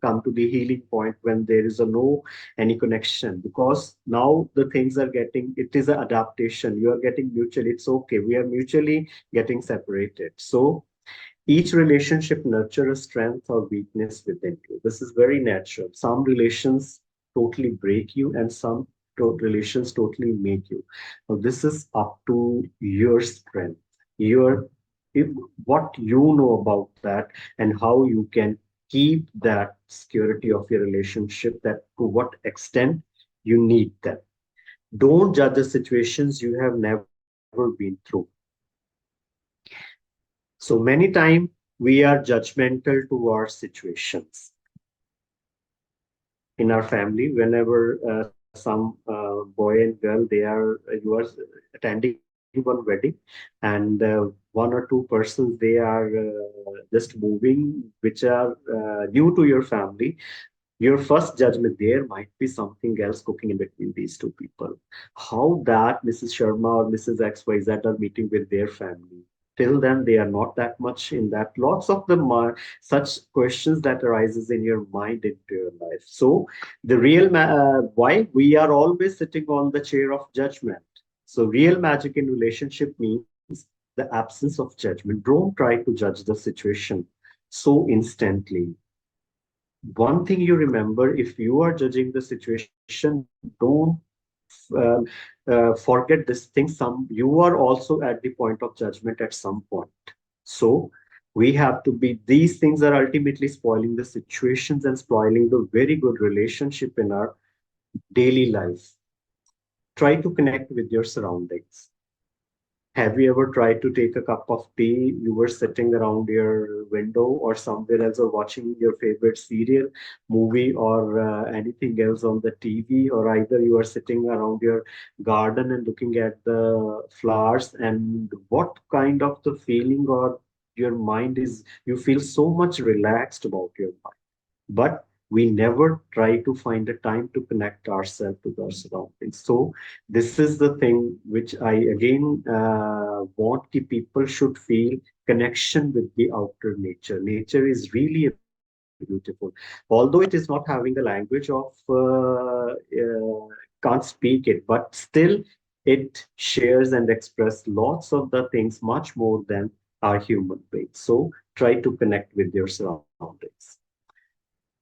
Speaker 4: come to the healing point when there is a no any connection, because now the things are getting, it is an adaptation, you are getting mutually, it's okay, we are mutually getting separated. So each relationship nurture a strength or weakness within you. This is very natural. Some relations totally break you and some relations totally make you. Now, this is up to your strength, your if, what you know about that, and how you can keep that security of your relationship, that to what extent you need them. Don't judge the situations you have never been through. So many times we are judgmental towards situations in our family. Whenever some boy and girl, they are you are attending one wedding, and one or two persons they are just moving, which are new to your family. Your first judgment, there might be something else cooking in between these two people. How that Mrs. Sharma or Mrs. XYZ are meeting with their family. Till then, they are not that much in that. Lots of them are such questions that arises in your mind into your life. So the why we are always sitting on the chair of judgment. So real magic in relationship means the absence of judgment. Don't try to judge the situation so instantly. One thing you remember, if you are judging the situation, don't uh, forget this thing. Some you are also at the point of judgment at some point. So we have to be, these things are ultimately spoiling the situations and spoiling the very good relationship in our daily life. Try to connect with your surroundings. Have you ever tried to take a cup of tea? You were sitting around your window or somewhere else, or watching your favorite serial, movie, or anything else on the TV, or either you are sitting around your garden and looking at the flowers, and what kind of the feeling or your mind is, you feel so much relaxed about your mind. But we never try to find a time to connect ourselves to our surroundings. So this is the thing which I again want ki people should feel connection with the outer nature. Nature is really beautiful, although it is not having the language of can't speak it, but still it shares and express lots of the things much more than our human beings. So try to connect with your surroundings.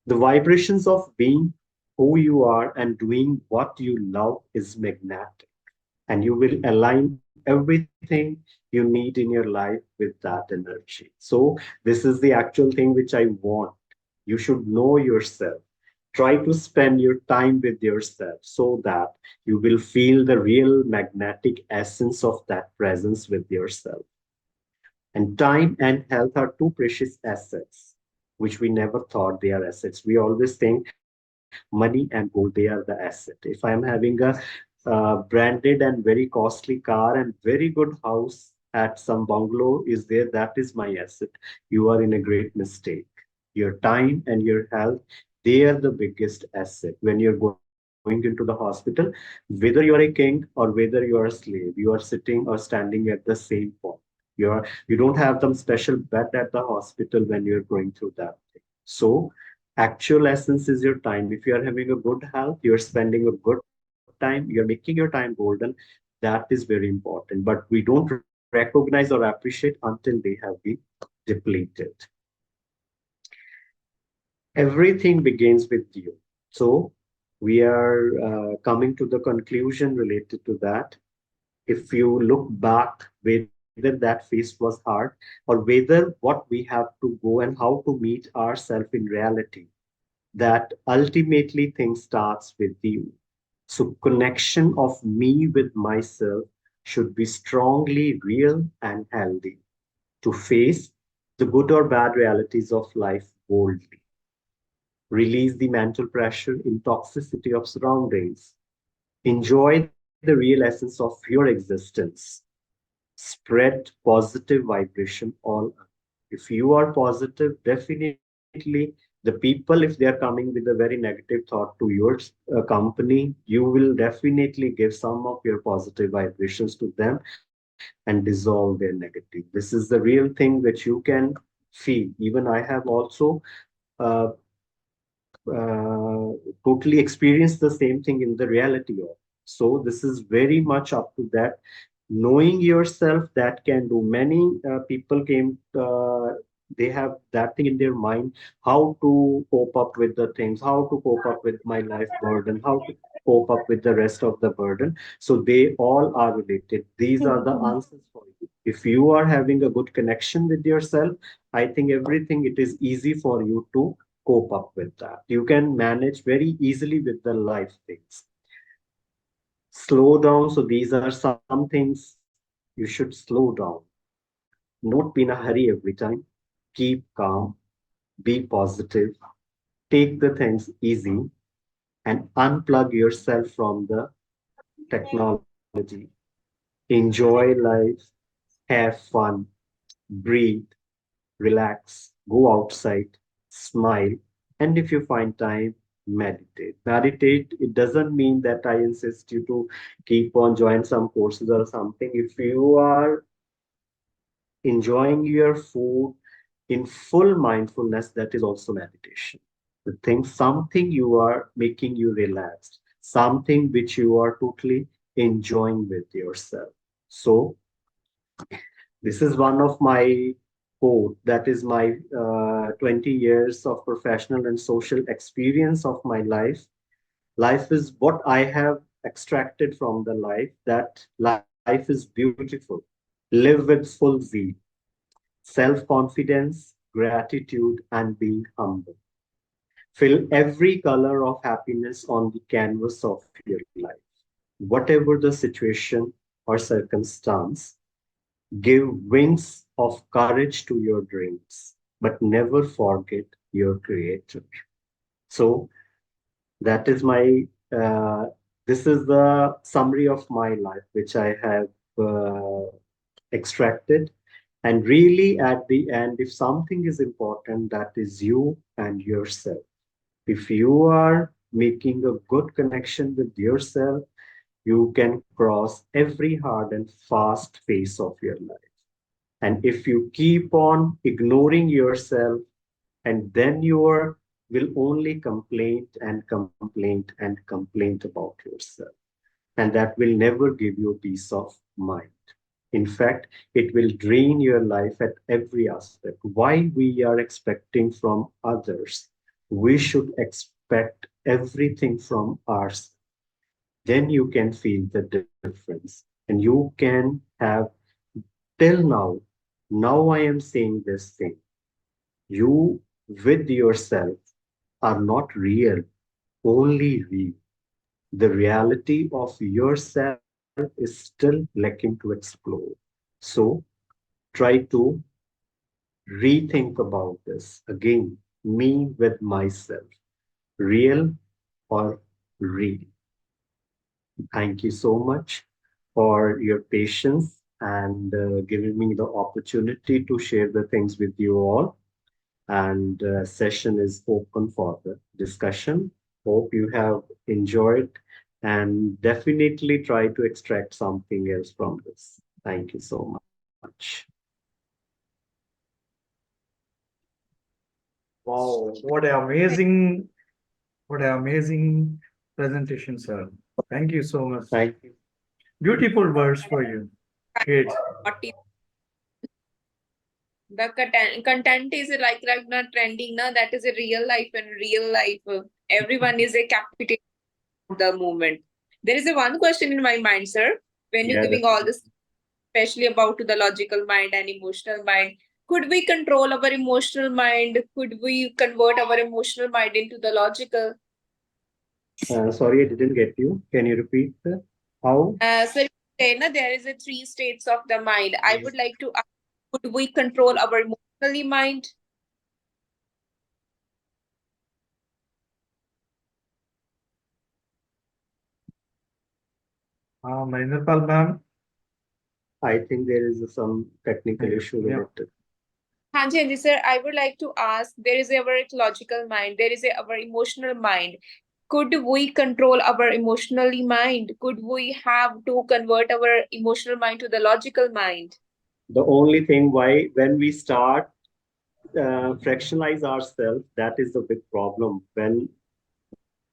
Speaker 4: The vibrations of being who you are and doing what you love is magnetic, and you will align everything you need in your life with that energy. So, this is the actual thing which I want. You should know yourself. Try to spend your time with yourself so that you will feel the real magnetic essence of that presence with yourself. And time and health are two precious assets, which we never thought they are assets. We always think money and gold, they are the asset. If I'm having a branded and very costly car and very good house at some bungalow is there, that is my asset. You are in a great mistake. Your time and your health, they are the biggest asset. When you're going into the hospital, whether you are a king or whether you are a slave, you are sitting or standing at the same point. You don't have some special bed at the hospital when you're going through that thing. So Actual essence is your time. If you are having a good health, you're spending a good time, you're making your time golden. That is very important. But we don't recognize or appreciate until they have been depleted. Everything begins with you. So we are coming to the conclusion related to that. If you look back, whether that phase was hard or whether what we have to go and how to meet ourselves in reality, that ultimately thing starts with you. So connection of me with myself should be strongly real and healthy to face the good or bad realities of life boldly. Release the mental pressure in toxicity of surroundings. Enjoy the real essence of your existence. Spread positive vibration all around. If you are positive, definitely the people, if they are coming with a very negative thought to your company, you will definitely give some of your positive vibrations to them and dissolve their negative. This is the real thing which you can feel. Even I have also uh, totally experience the same thing in the reality of. So this is very much up to that. Knowing yourself that can do many people came they have that thing in their mind, how to cope up with the things, how to cope up with my life burden, how to cope up with the rest of the burden. So they all are related. These are the answers for you. If you are having a good connection with yourself, I think everything it is easy for you to cope up with that. You can manage very easily with the life things. Slow down. So these are some things you should slow down. Not be in a hurry every time. Keep calm. Be positive. Take the things easy and unplug yourself from the technology. Enjoy life. Have fun. Breathe. Relax, go outside, smile, and if you find time, meditate. Meditate, it doesn't mean that I insist you to keep on join some courses or something. If you are enjoying your food in full mindfulness, that is also meditation. The thing, something you are making you relaxed, something which you are totally enjoying with yourself. So this is one of my quote. That is my 20 years of professional and social experience of my life. Life is what I have extracted from the life, that life is beautiful. Live with full zeal, self-confidence, gratitude, and being humble. Fill every color of happiness on the canvas of your life. Whatever the situation or circumstance, give wings of courage to your dreams, but never forget your creator. So that is my this is the summary of my life which I have extracted. And really at the end, if something is important, that is you and yourself. If you are making a good connection with yourself, you can cross every hard and fast phase of your life. And if you keep on ignoring yourself, and then you are, will only complain and complain and complain about yourself. And that will never give you peace of mind. In fact, it will drain your life at every aspect. Why we are expecting from others? We should expect everything from ourselves. Then you can feel the difference and you can have. Till now I am saying this thing. You with yourself are not real, only real. The reality of yourself is still lacking to explore. So try to rethink about this again. Me with myself, real or real. Thank you so much for your patience and giving me the opportunity to share the things with you all. And session is open for the discussion. Hope you have enjoyed and definitely try to extract something else from this. Thank you so much.
Speaker 3: Wow, what an amazing presentation, sir. Thank you so much.
Speaker 4: Thank you.
Speaker 3: Beautiful words for you. Great.
Speaker 2: The content is like not trending, na, that is a real life, and real life everyone is a captive of the moment. There is a one question in my mind, sir, when you're
Speaker 4: Yeah,
Speaker 2: giving all this, especially about the logical mind and emotional mind. Could we control our emotional mind? Could we convert our emotional mind into the logical?
Speaker 4: sorry, I didn't get you. Can you repeat how?
Speaker 2: So you say, na, there is a three states of the mind. I
Speaker 4: Yes.
Speaker 2: would like to ask, could we control our emotionally mind?
Speaker 3: Marinder Pal ma'am.
Speaker 4: I think there is some technical issue with
Speaker 3: Yeah.
Speaker 4: it.
Speaker 2: Hanji, Hanji, sir, I would like to ask, there is our logical mind, there is our emotional mind. Could we control our emotionally mind? Could we have to convert our emotional mind to the logical mind?
Speaker 4: The only thing why when we start fractionalize ourselves, that is the big problem. When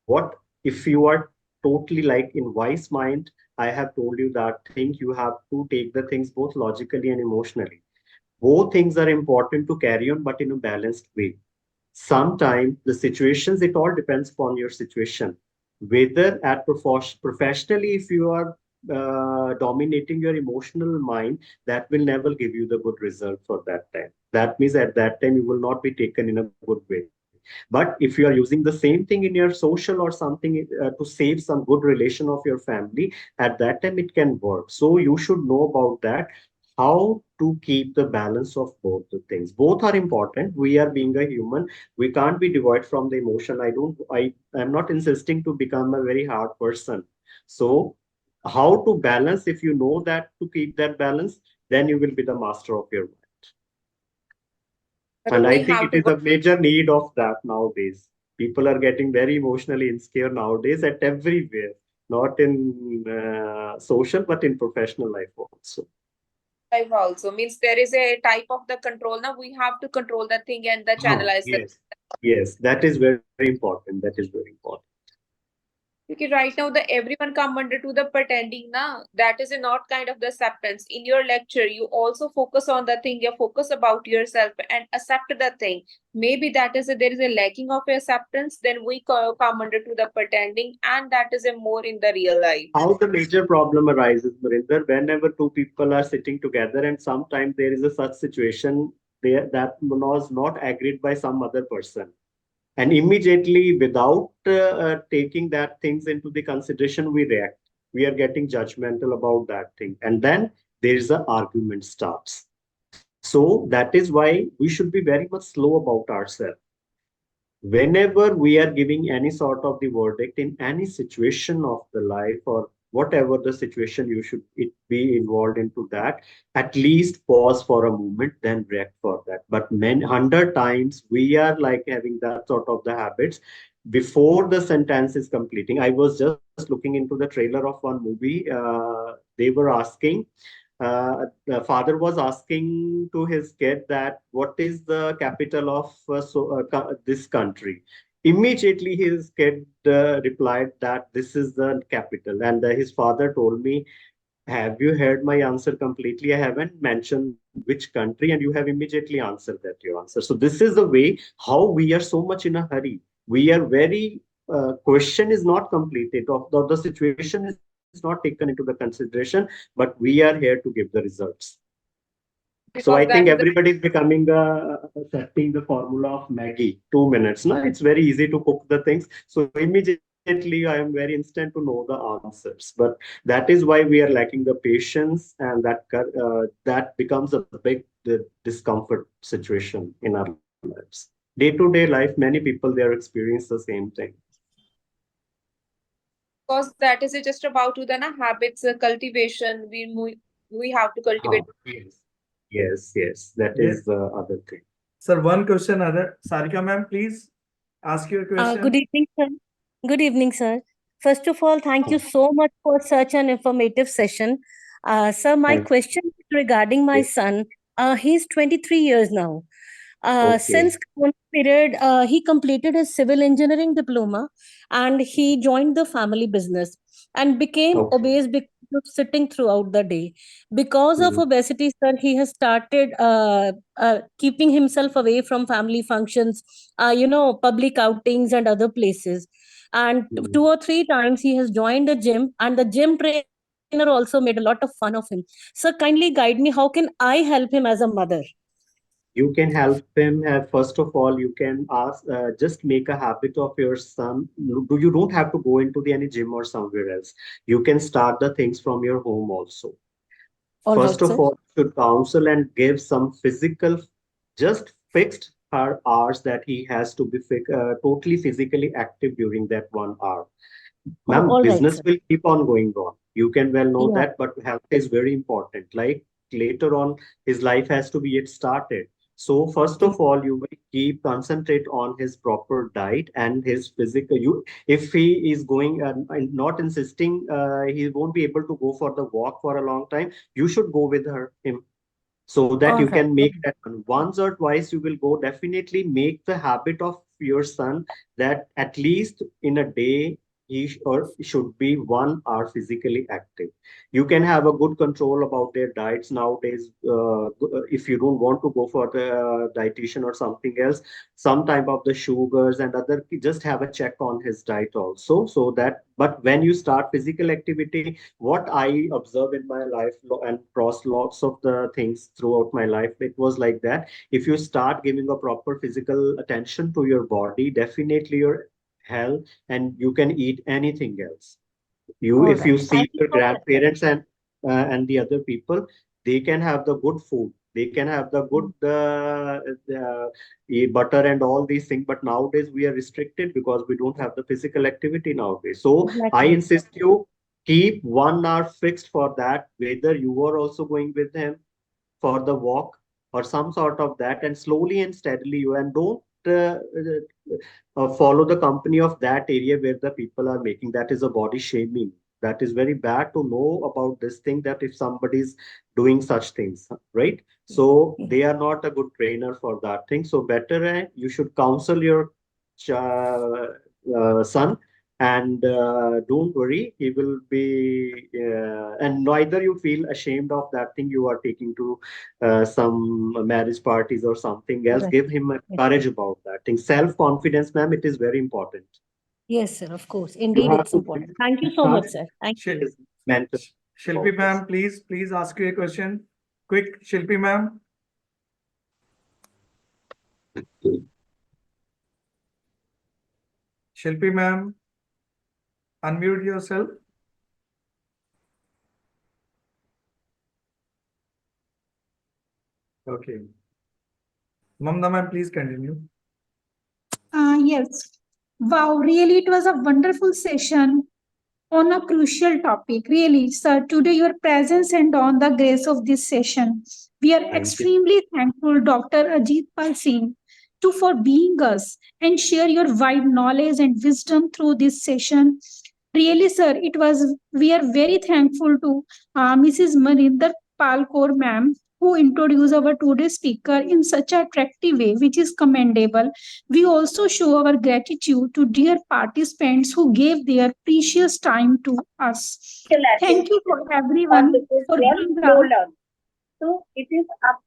Speaker 4: what if you are totally like in wise mind, I have told you that thing you have to take the things both logically and emotionally. Both things are important to carry on, but in a balanced way. Sometimes the situations, it all depends upon your situation. Whether at professionally, if you are dominating your emotional mind, that will never give you the good result for that time. That means at that time you will not be taken in a good way. But if you are using the same thing in your social or something to save some good relation of your family, at that time it can work. So you should know about that, how to keep the balance of both the things. Both are important. We are being a human. We can't be devoid from the emotion. I'm not insisting to become a very hard person. So how to balance, if you know that to keep that balance, then you will be the master of your mind.
Speaker 2: But
Speaker 4: And I
Speaker 2: we
Speaker 4: think
Speaker 2: have
Speaker 4: it
Speaker 2: to
Speaker 4: is a major need of that nowadays. People are getting very emotionally insecure nowadays at everywhere, not in social, but in professional life also.
Speaker 2: life also. Means there is a type of the control. Now we have to control the thing and the channelize the.
Speaker 4: Yes, yes, that is very important. That is very important.
Speaker 2: Because right now the everyone come under to the pretending na, that is a not kind of the acceptance. In your lecture, you also focus on the thing, you focus about yourself and accept the thing. Maybe that is there is a lacking of acceptance, then we come under to the pretending, and that is a more in the real life.
Speaker 4: How the major problem arises, Marinder, whenever two people are sitting together and sometimes there is a such situation there that was not agreed by some other person. And immediately, without taking that things into the consideration, we react. We are getting judgmental about that thing. And then there is an argument starts. So that is why we should be very much slow about ourselves. Whenever we are giving any sort of the verdict in any situation of the life or whatever the situation, you should it be involved into that, at least pause for a moment, then react for that. But many 100 times we are like having that sort of the habits. Before the sentence is completing, I was just looking into the trailer of one movie. They were asking, the father was asking to his kid that what is the capital of this country. Immediately his kid replied that this is the capital, and his father told me, have you heard my answer completely? I haven't mentioned which country, and you have immediately answered that your answer. So this is the way how we are so much in a hurry. We are very question is not completed, or the situation is not taken into the consideration, but we are here to give the results. So I
Speaker 2: Because
Speaker 4: think
Speaker 2: that is the
Speaker 4: everybody is becoming accepting the formula of Maggie, 2 minutes. Now it's very easy to cook the things. So immediately I am very instant to know the answers. But that is why we are lacking the patience, and that becomes a big discomfort situation in our lives. Day to day life, many people they are experiencing the same thing.
Speaker 2: because that is just about to the na, habits cultivation. We have to cultivate.
Speaker 4: Yes, yes, yes. That
Speaker 3: Yeah.
Speaker 4: is the other thing.
Speaker 3: Sir, one question, other Sarika ma'am, please ask your
Speaker 5: Good
Speaker 3: question.
Speaker 5: evening, sir. Good evening, sir. First of all, thank you so much for such an informative session. Sir, my
Speaker 4: Thank
Speaker 5: question is regarding my
Speaker 4: you.
Speaker 5: son. He's 23 years now. Since Corona period, he completed his civil engineering diploma and he joined the family business and became obese because of sitting throughout the day. Because of obesity, sir, he has started keeping himself away from family functions, public outings and other places. And 2 or 3 times he has joined a gym, and the gym trainer also made a lot of fun of him. Sir, kindly guide me. How can I help him as a mother?
Speaker 4: You can help him. First of all, you can ask, just make a habit of your son. You don't have to go into the any gym or somewhere else. You can start the things from your home also.
Speaker 5: All
Speaker 4: First
Speaker 5: right,
Speaker 4: of
Speaker 5: sir.
Speaker 4: all, you should counsel and give some physical, just fixed her hours that he has to be totally physically active during that 1 hour.
Speaker 5: Oh,
Speaker 4: Ma'am,
Speaker 5: all right,
Speaker 4: business
Speaker 5: sir.
Speaker 4: will keep on going on. You can well know
Speaker 5: Yeah.
Speaker 4: that, but health is very important. Like later on, his life has to be yet started. So first
Speaker 5: Yeah.
Speaker 4: of all, you will keep concentrate on his proper diet and his physical. You, if he is going and not insisting, he won't be able to go for the walk for a long time. You should go with him so that
Speaker 5: All
Speaker 4: you
Speaker 5: right.
Speaker 4: can make that once or twice. You will go, definitely make the habit of your son that at least in a day or should be 1 hour physically active. You can have a good control about their diets nowadays. If you don't want to go for the dietitian or something else, some type of the sugars and other, just have a check on his diet also, so that. But when you start physical activity, what I observe in my life and cross lots of the things throughout my life, it was like that. If you start giving a proper physical attention to your body, definitely your health, and you can eat anything else. You,
Speaker 5: All
Speaker 4: if you
Speaker 5: right.
Speaker 4: see
Speaker 5: Thank you
Speaker 4: your
Speaker 5: so much, sir.
Speaker 4: grandparents and the other people, they can have the good food, they can have the good butter and all these things, but nowadays we are restricted because we don't have the physical activity nowadays. So I
Speaker 5: Exactly.
Speaker 4: insist you keep 1 hour fixed for that, whether you are also going with him for the walk or some sort of that, and slowly and steadily you, and don't follow the company of that area where the people are making, that is a body shaming. That is very bad to know about this thing, that if somebody is doing such things, right? So
Speaker 5: Yeah.
Speaker 4: they are not a good trainer for that thing. So better you should counsel your son, and don't worry, he will be and neither you feel ashamed of that thing you are taking to some marriage parties or something else.
Speaker 5: Correct.
Speaker 4: Give him a
Speaker 5: Yes,
Speaker 4: courage about that thing. Self confidence, ma'am, it is very important.
Speaker 5: yes, sir. Of course.
Speaker 4: You
Speaker 5: Indeed,
Speaker 4: have
Speaker 5: it's
Speaker 4: to
Speaker 5: important. Thank you so
Speaker 3: Uh,
Speaker 5: much, sir. Thank
Speaker 3: Shil-
Speaker 5: you.
Speaker 4: his mental
Speaker 3: Shilpi
Speaker 4: about this.
Speaker 3: ma'am, please ask you a question. Quick, Shilpi ma'am. Shilpi ma'am, unmute yourself. Okay. Mamda ma'am, please continue.
Speaker 1: Yes. Wow, really, it was a wonderful session on a crucial topic. Really, sir, today your presence and on the grace of this session. We are
Speaker 4: Thank you.
Speaker 1: extremely thankful, Dr. Ajit Pal Singh, to for being us and share your wide knowledge and wisdom through this session. Really, sir, it was. We are very thankful to Mrs. Marinder Palkor, ma'am, who introduced our today's speaker in such an attractive way, which is commendable. We also show our gratitude to dear participants who gave their precious time to us. Thank you for
Speaker 2: On
Speaker 1: everyone
Speaker 2: this is
Speaker 1: for
Speaker 2: your
Speaker 1: being
Speaker 2: slow
Speaker 1: our
Speaker 2: learn. So it is up